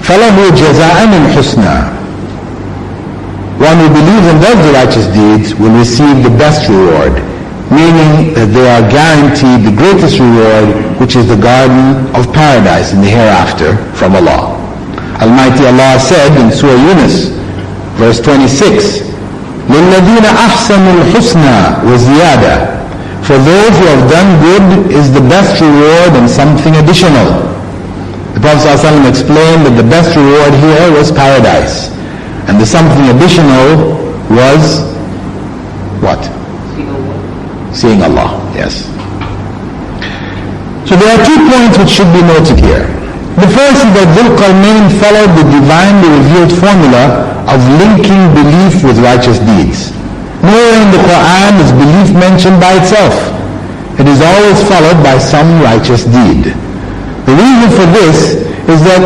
فَلَهُ جَزَاءً الْحُسْنَى. One who believes and does the righteous deeds will receive the best reward, meaning that they are guaranteed the greatest reward, which is the garden of paradise in the hereafter from Allah. Almighty Allah said in Surah Yunus, verse 26, لِلَّذِينَ أَحْسَنُوا الْحُسْنَى وَزِيَادَةً. For those who have done good is the best reward and something additional. The Prophet ﷺ explained that the best reward here was paradise, and the something additional was what? Seeing Allah, yes. So there are 2 points which should be noted here. The first is that Dhul Qarnayn followed the divinely revealed formula of linking belief with righteous deeds. Nowhere in the Quran is belief mentioned by itself. It is always followed by some righteous deed. The reason for this is that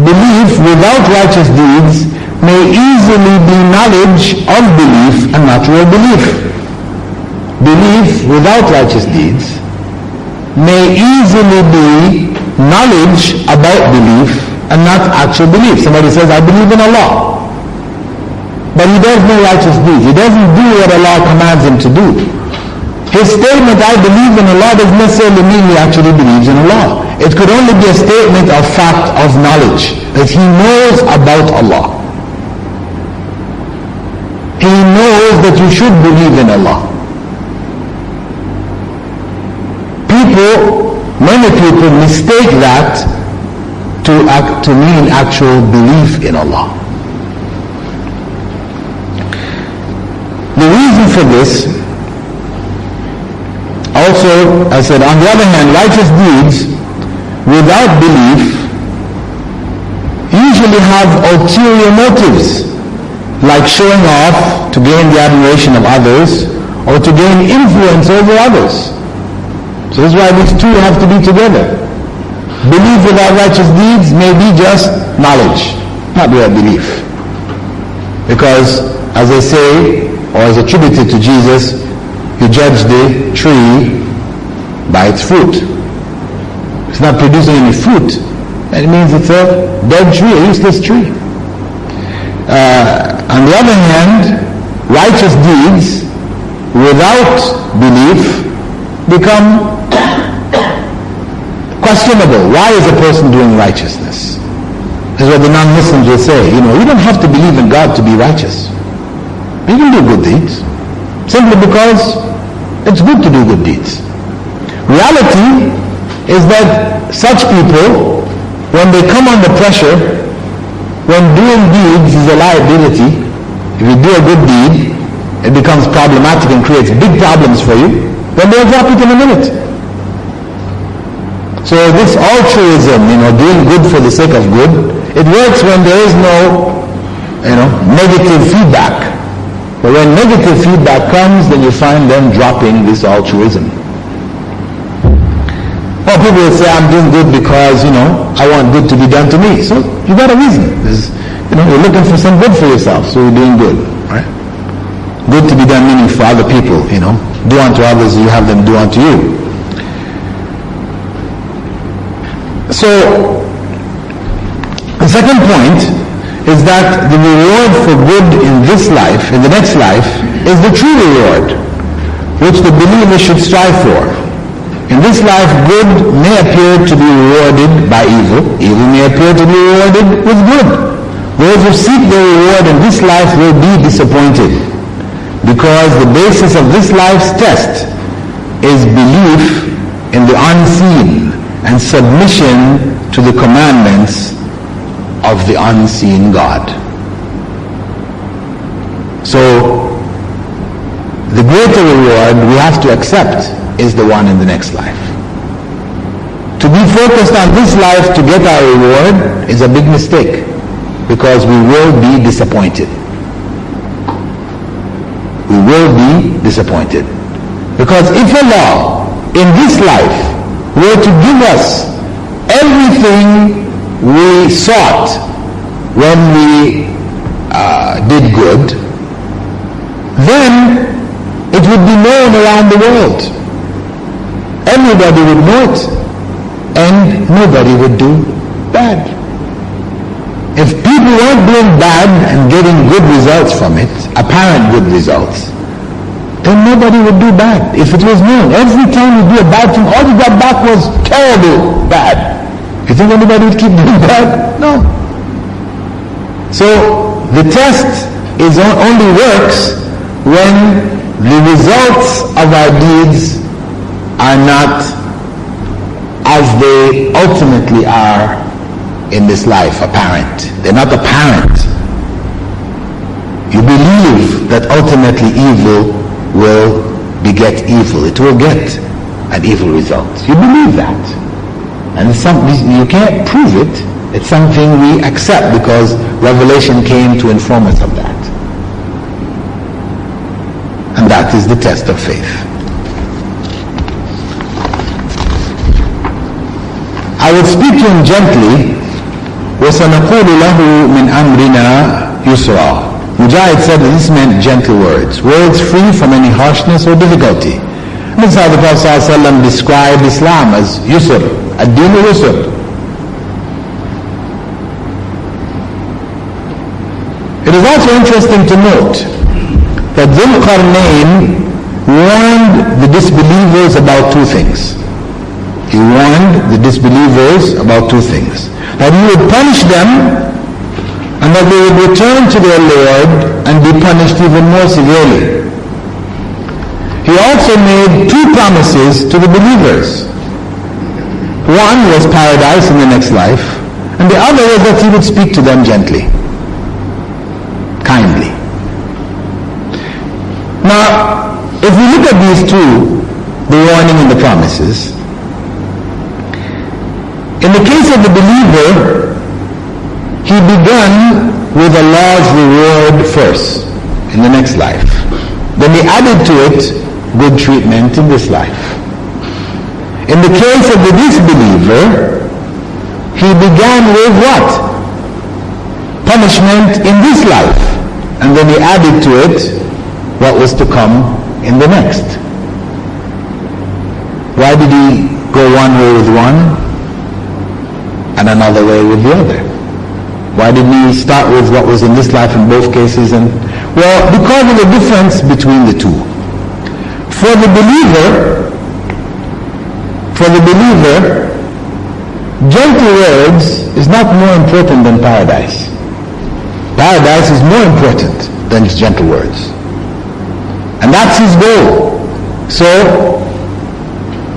belief without righteous deeds may easily be knowledge of belief and not real belief. Belief without righteous deeds may easily be knowledge about belief and not actual belief. Somebody says, I believe in Allah, but he does no righteous deeds. He doesn't do what Allah commands him to do. His statement, I believe in Allah, doesn't necessarily mean he actually believes in Allah. It could only be a statement of fact, of knowledge, that he knows about Allah. He knows that you should believe in Allah. Many people mistake that to mean actual belief in Allah. The reason for this, also, I said, on the other hand, righteous deeds without belief usually have ulterior motives, like showing off to gain the admiration of others or to gain influence over others. So this is why these two have to be together. Belief without righteous deeds may be just knowledge, not real belief. Because, as they say, or as attributed to Jesus, you judge the tree by its fruit. It's not producing any fruit. That means it's a dead tree, a useless tree. On the other hand, righteous deeds without belief become questionable. Why is a person doing righteousness? This is what the non-Muslims will say. You don't have to believe in God to be righteous. You can do good deeds, simply because it's good to do good deeds. Reality is that such people, when they come under pressure, when doing deeds is a liability, if you do a good deed, it becomes problematic and creates big problems for you, then they'll drop it in a minute. So this altruism, doing good for the sake of good, it works when there is no, negative feedback. But when negative feedback comes, then you find them dropping this altruism. Well, people will say, I'm doing good because, I want good to be done to me. So you got a reason. You're looking for some good for yourself, so you're doing good, right? Good to be done meaning for other people, Do unto others, you have them do unto you. So, the second point is that the reward for good in this life, in the next life, is the true reward, which the believer should strive for. In this life, good may appear to be rewarded by evil. Evil may appear to be rewarded with good. Those who seek their reward in this life will be disappointed, because the basis of this life's test is belief in the unseen and submission to the commandments of the unseen God. So, the greater reward we have to accept is the one in the next life. To be focused on this life to get our reward is a big mistake, because we will be disappointed. We will be disappointed. Because if Allah in this life were to give us everything we sought when we did good, then it would be known around the world. Everybody would know it, and nobody would do bad. If people weren't doing bad and getting good results from it, apparent good results, then nobody would do bad. If it was known, every time you do a bad thing, all you got back was terrible bad. You think anybody would keep doing bad? No. So the test only works when the results of our deeds are not as they ultimately are in this life, apparent. They're not apparent. You believe that ultimately evil will beget evil. It will get an evil result. You believe that. And you can't prove it. It's something we accept because revelation came to inform us of that. And that is the test of faith. I would speak to him gently. وَسَنَقُولُ لَهُ مِنْ أَمْرِنَا يُسْرًا. Mujahid said that this meant gentle words free from any harshness or difficulty. This is how the Prophet ﷺ described Islam as yusr, ad-din yusr. It is also interesting to note that Dhul Qarnayn warned the disbelievers about two things. He warned the disbelievers about two things. That he would punish them and that they would return to their Lord and be punished even more severely. He also made two promises to the believers. One was paradise in the next life, and the other was that he would speak to them gently, kindly. Now, if we look at these two, the warning and the promises, in the case of the believer, he began with Allah's reward first, in the next life. Then he added to it good treatment in this life. In the case of the disbeliever, he began with what? Punishment in this life. And then he added to it what was to come in the next. Why did he go one way with one and another way with the other? Why didn't he start with what was in this life in both cases? Well, because of the difference between the two. For the believer, gentle words is not more important than paradise. Paradise is more important than gentle words. And that's his goal. So,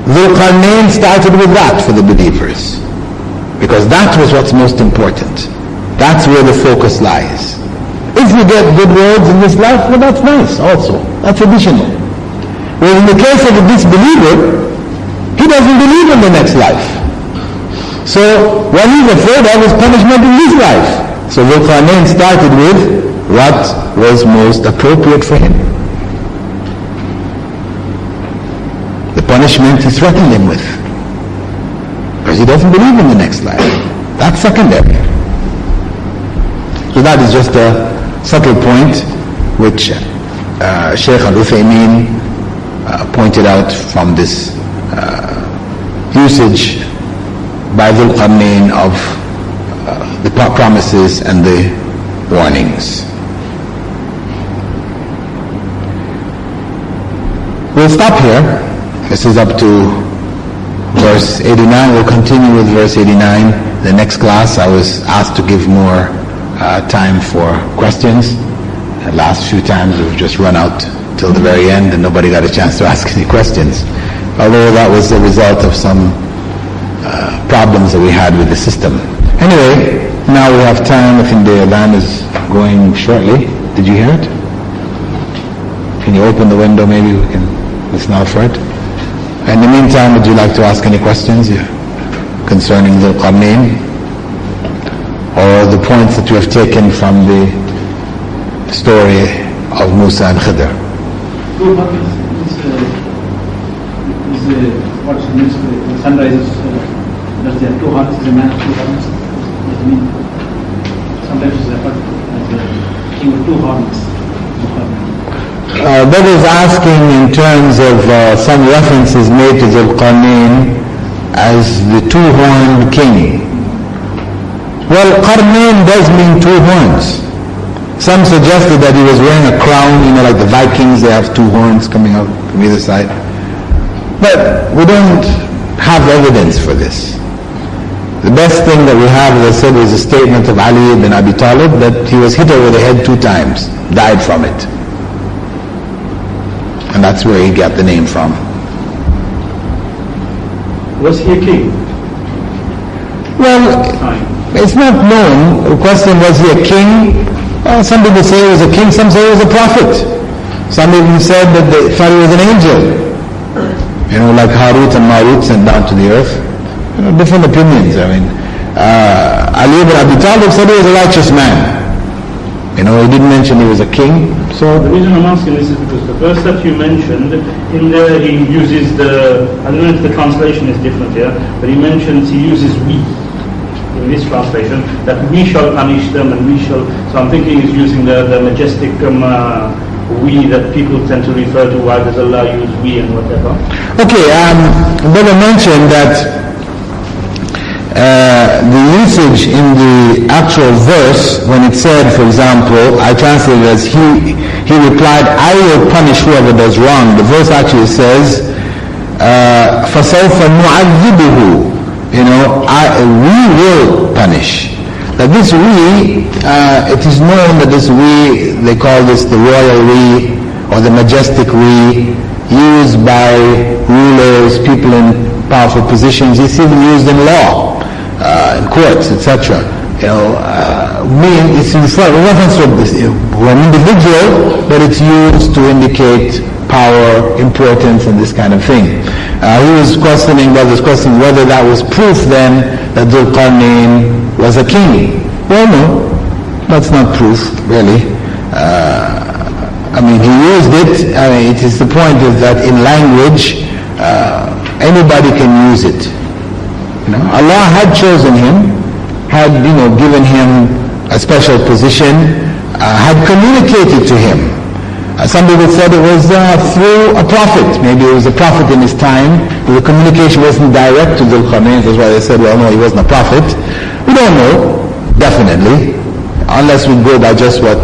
Dhul Qarnayn started with that for the believers. Because that was what's most important. That's where the focus lies. If you get good words in this life, well, that's nice also. That's additional. Whereas in the case of a disbeliever, he doesn't believe in the next life. So what he's afraid of is punishment in this life. So Dhul Qarnayn started with what was most appropriate for him. The punishment he threatened him with. Because he doesn't believe in the next life. That's secondary. So that is just a subtle point which Shaykh al-Uthaymeen pointed out from this usage by Dhul Qarnayn of the promises and the warnings. We'll stop here. This is up to verse 89. We'll continue with verse 89. The next class I was asked to give more time for questions. The last few times we've just run out till the very end and nobody got a chance to ask any questions. Although that was the result of some problems that we had with the system. Anyway, now we have time. I think the adhan is going shortly. Did you hear it? Can you open the window? Maybe we can listen out for it. In the meantime, would you like to ask any questions concerning the Qarnayn? Or the points that you have taken from the story of Musa and Khidr? What means the sunrises, does there two hearts? Is a man of two hearts? Does it mean sometimes it's referred to as a king of two horns? That is asking in terms of some references made to Dhul Qarnayn as the two-horned king. Well, Qarnayn does mean two horns. Some suggested that he was wearing a crown, like the Vikings, they have two horns coming out from either side. But we don't have evidence for this. The best thing that we have, as I said, was a statement of Ali ibn Abi Talib that he was hit over the head 2 times, died from it. And that's where he got the name from. Was he a king? Well, it's not known. The question, was he a king? Well, some people say he was a king, some say he was a prophet. Some even said that they thought he was an angel. Like Harut and Marut sent down to the earth. Different opinions. Ali ibn Abi Talib said he was a righteous man. He didn't mention he was a king. So the reason I'm asking this is because the verse that you mentioned, in there he uses I don't know if the translation is different here, but he uses we. In this translation, that we shall punish them and we shall. So I'm thinking he's using the majestic we that people tend to refer to? Why does Allah use we and whatever? Okay, Brother mentioned that the usage in the actual verse, when it said, for example, I translated as he replied, I will punish whoever does wrong. The verse actually says, فَسَوْفَ نُعَذِّبُهُ, we will punish. That this we, it is known that this we, they call this the royal we, or the majestic we, used by rulers, people in powerful positions. It's even used in law, in courts, etc. It's in reference to an individual, but it's used to indicate power, importance, and this kind of thing. He was questioning whether that was proof then that Dhul Qarnayn was a king. Well, no, that's not proof, really. He used it. It is the point is that in language, anybody can use it. Allah had chosen him, had given him a special position, had communicated to him. Some people said it was through a prophet. Maybe it was a prophet in his time. The communication wasn't direct to Dhul Qarnayn. That's why they said, well, no, he wasn't a prophet. We don't know, definitely, unless we go by just what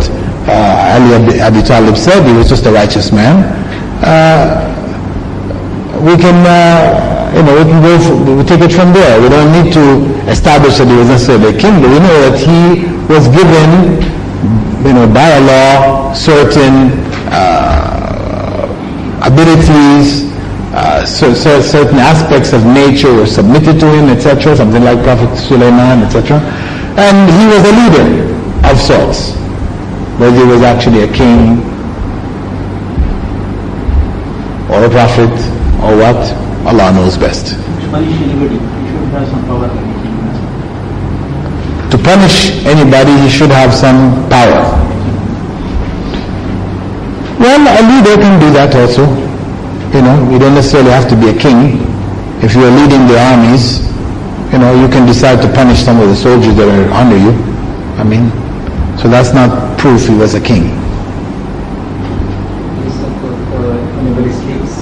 Ali Abi Talib said. He was just a righteous man. We can we take it from there. We don't need to establish that he was necessarily a king, but we know that he was given, by Allah, certain abilities, certain aspects of nature were submitted to him, etc., something like Prophet Sulaiman, etc. And he was a leader of sorts. Whether he was actually a king, or a prophet, or what, Allah knows best. To punish anybody, he should have some power. Well, a leader can do that also. You don't necessarily have to be a king. If you're leading the armies, you can decide to punish some of the soldiers that are under you. So that's not proof he was a king. Anybody sleeps,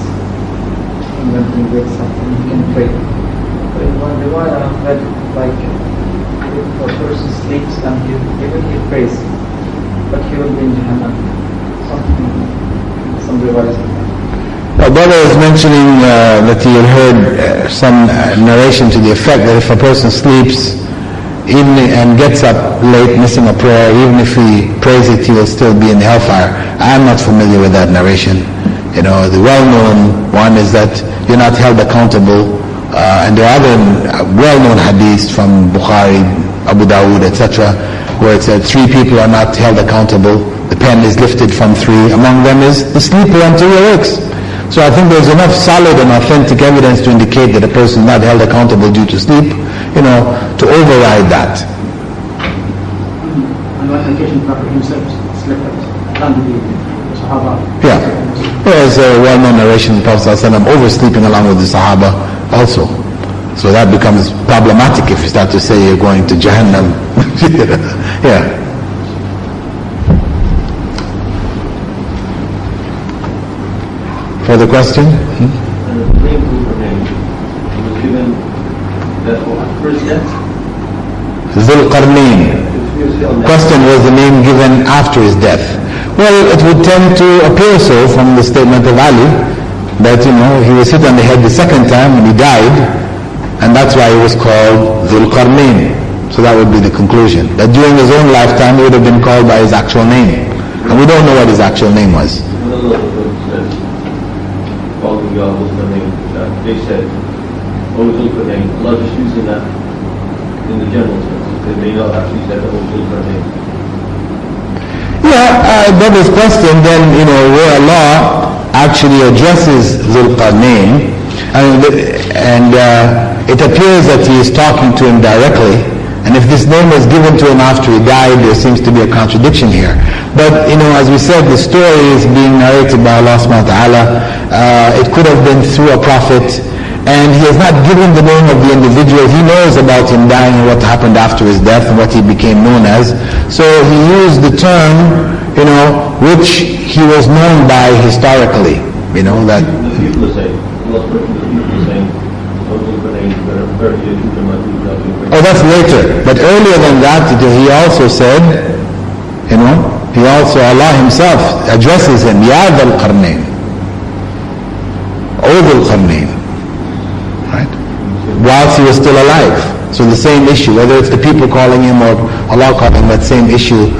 and when he wakes up, he can pray. But in one riwayah, I've read, if a person sleeps and even he prays, but he will be in Jahannam. Some riwayahs. A brother was mentioning that he had heard some narration to the effect that if a person sleeps and gets up late missing a prayer, even if he prays it, he will still be in the hellfire. I'm not familiar with that narration. The well-known one is that you're not held accountable, and there are other well-known hadiths from Bukhari, Abu Dawood, etc., where it said 3 people are not held accountable. The pen is lifted from 3. Among them is the sleeper until he awakes. So I think there's enough solid and authentic evidence to indicate that a person is not held accountable due to sleep, to override that. On one occasion, Prophet himself slept and the Sahaba. Yeah. There's a well-known narration of the Prophet ﷺ oversleeping along with the Sahaba also. So that becomes problematic if you start to say you're going to Jahannam. Yeah. Further question? The name was given after his death? Dhul Qarnayn. Question, was the name given after his death? Well, it would tend to appear so from the statement of Ali, that he was hit on the head the second time when he died, and that's why he was called Dhul Qarnayn. So that would be the conclusion. That during his own lifetime he would have been called by his actual name. And we don't know what his actual name was. They said, Dhul Qarnayn. Allah just using that in the general sense. They may not actually say Dhul Qarnayn. Yeah, that is question then, where Allah actually addresses Dhul Qarnayn, and it appears that he is talking to him directly. And if this name was given to him after he died, there seems to be a contradiction here. But, as we said, the story is being narrated by Allah subhanahu wa ta'ala. It could have been through a prophet. And he has not given the name of the individual. He knows about him dying and what happened after his death and what he became known as. So he used the term, which he was known by historically. The people are saying, the people are saying, oh, that's later. But earlier than that, he also said, Allah himself addresses him, Ya Dhal Qarnayn, O Dhul Qarnayn, right? Whilst he was still alive. So the same issue, whether it's the people calling him or Allah calling him, that same issue,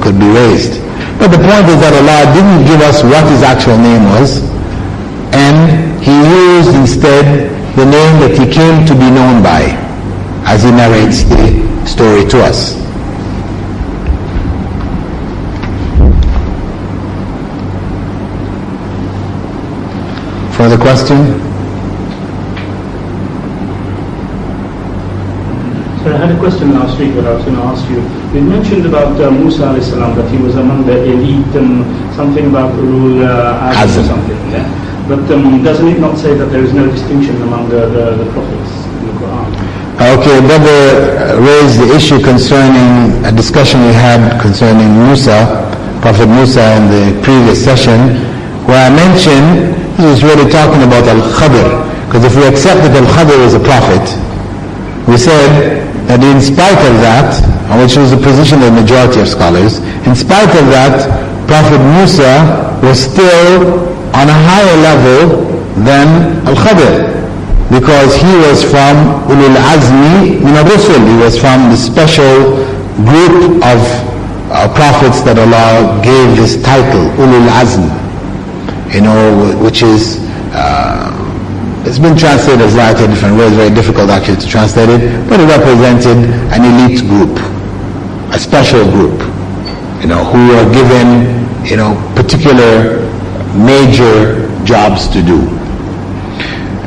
could be raised. But the point is that Allah didn't give us what his actual name was, and he used instead the name that he came to be known by, as he narrates the story to us. Further question? So I had a question last week that I was going to ask you. You mentioned about Musa alayhi salam, that he was among the elite and something about Ulul Azm or something. Yeah? But doesn't it not say that there is no distinction among the prophets in the Quran? Okay, brother raised the issue concerning a discussion we had concerning Musa, Prophet Musa, in the previous session, where I mentioned he was really talking about Al-Khadr. Because if we accept that Al-Khadr is a prophet, we said that in spite of that, which is the position of the majority of scholars, in spite of that, Prophet Musa was still on a higher level than Al-Khadr, because he was from Ulul Azmi min ar-Rusul. He was from the special group of prophets that Allah gave this title, Ulul Azm, which is, it's been translated as variety of different ways, very difficult actually to translate it, but it represented an elite group, a special group, who were given, particular major jobs to do.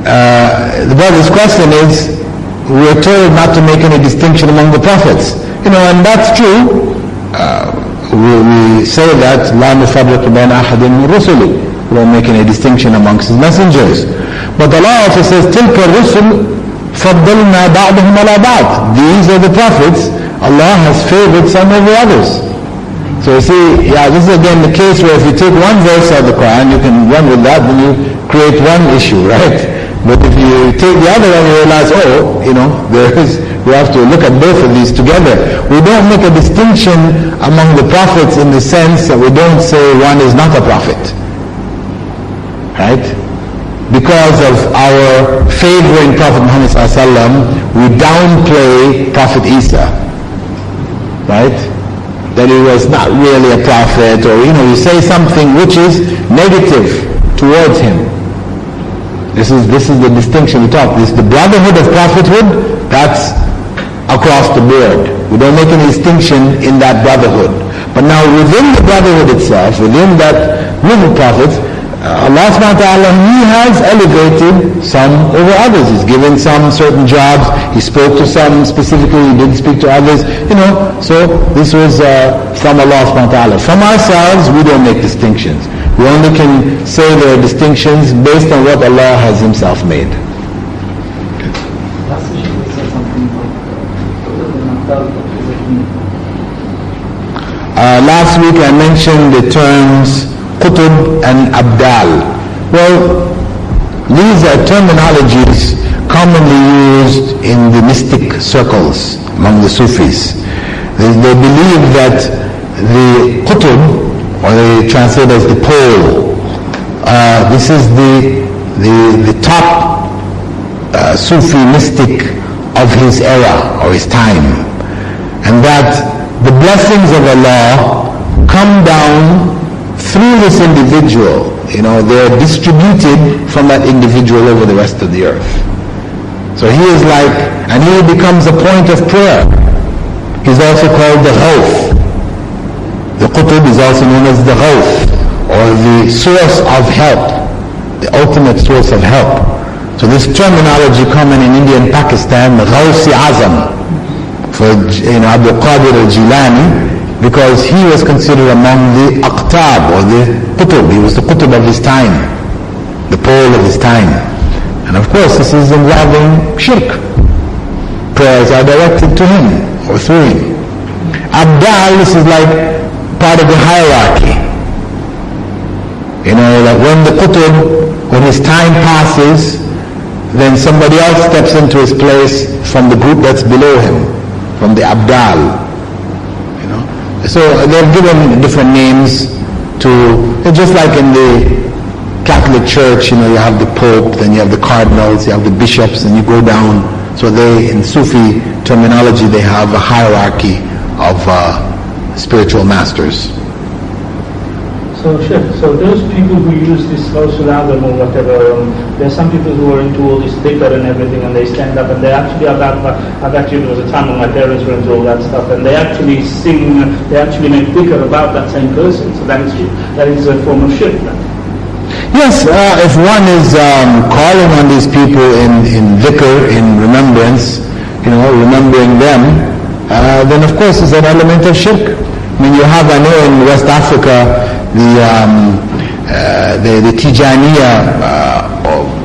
The brother's question is, we are told not to make any distinction among the prophets. And that's true. We say that, لَا نُفَرِّقُ بَيْنَ أَحَدٍ مِّن رُسُلِهِ. We don't make any distinction amongst his messengers. But Allah also says, تِلْكَ الرُّسُلُ فَضَّلْنَا بَعْضَهُمْ عَلَى بَعْضٍ. These are the prophets. Allah has favored some over others. So you see, this is again the case where if you take one verse out of the Quran, you can run with that, then you create one issue, right? But if you take the other one, you realize, we have to look at both of these together. We don't make a distinction among the prophets in the sense that we don't say one is not a prophet, right? Because of our favoring Prophet Muhammad ﷺ, we downplay Prophet Isa, right? That he was not really a prophet, or you say something which is negative towards him. This is the distinction we talk. This is the brotherhood of prophethood. That's across the board. We don't make any distinction in that brotherhood. But now within the brotherhood itself, within that group of prophets, Allah subhanahu wa ta'ala, He has elevated some over others. He's given some certain jobs. He spoke to some specifically. He didn't speak to others. So this was from Allah subhanahu wa ta'ala. From ourselves, we don't make distinctions. We only can say there are distinctions based on what Allah has Himself made. Last week we said something about last week I mentioned the terms Qutub and Abdal. Well, these are terminologies commonly used in the mystic circles among the Sufis. They believe that the Qutub, or they translate as the pole, this is the top Sufi mystic of his era or his time, and that the blessings of Allah come down through this individual. They're distributed from that individual over the rest of the earth. So he is like, and he becomes a point of prayer. He's also called the Khawf. The Qutub is also known as the Khawf, or the source of help, the ultimate source of help. So this terminology common in India and Pakistan, Ghawsi Azam, for Abdul Qadir al-Jilani, because he was considered among the Aqtab, or the Qutub. He was the Qutub of his time, the pole of his time. And of course, this is involving shirk. Prayers are directed to him or through him. Abdal, this is like part of the hierarchy. You know, like when the qutub, when his time passes, then somebody else steps into his place from the group that's below him, from the Abdal. You know, so they're given different names to, just like in the Catholic Church, you know, you have the Pope, then you have the cardinals, you have the bishops, and you go down. So they, in Sufi terminology, they have a hierarchy of spiritual masters. So, Sheikh, so those people who use this Ghawsul Azam or whatever, there are some people who are into all this dhikr and everything, and they stand up and they actually there was a time when my parents were into all that stuff, and they actually sing, they actually make dhikr about that same person. So that is a form of shirk. Yes, if one is calling on these people in dhikr, in remembrance, you know, remembering them, then of course it's an element of shirk. I mean, you have, I know in West Africa, the Tijaniya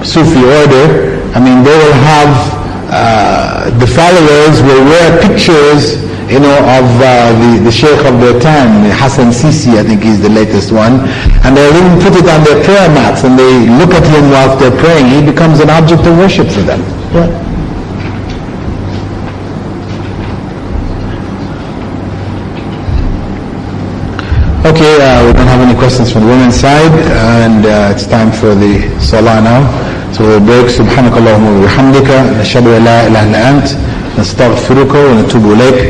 Sufi order, I mean, they will have, the followers will wear pictures, you know, of the Sheikh of their time, Hassan Sisi, I think he's the latest one, and they'll even put it on their prayer mats, and they look at him whilst they're praying. He becomes an object of worship for them. Yeah. Okay, we don't have any questions from the women's side, and it's time for the salah now. So we'll break. Subhanakallahumma wa bihamdika, nashhadu an la ilaha illa ant, nastaghfiruka wa natubu ilayk.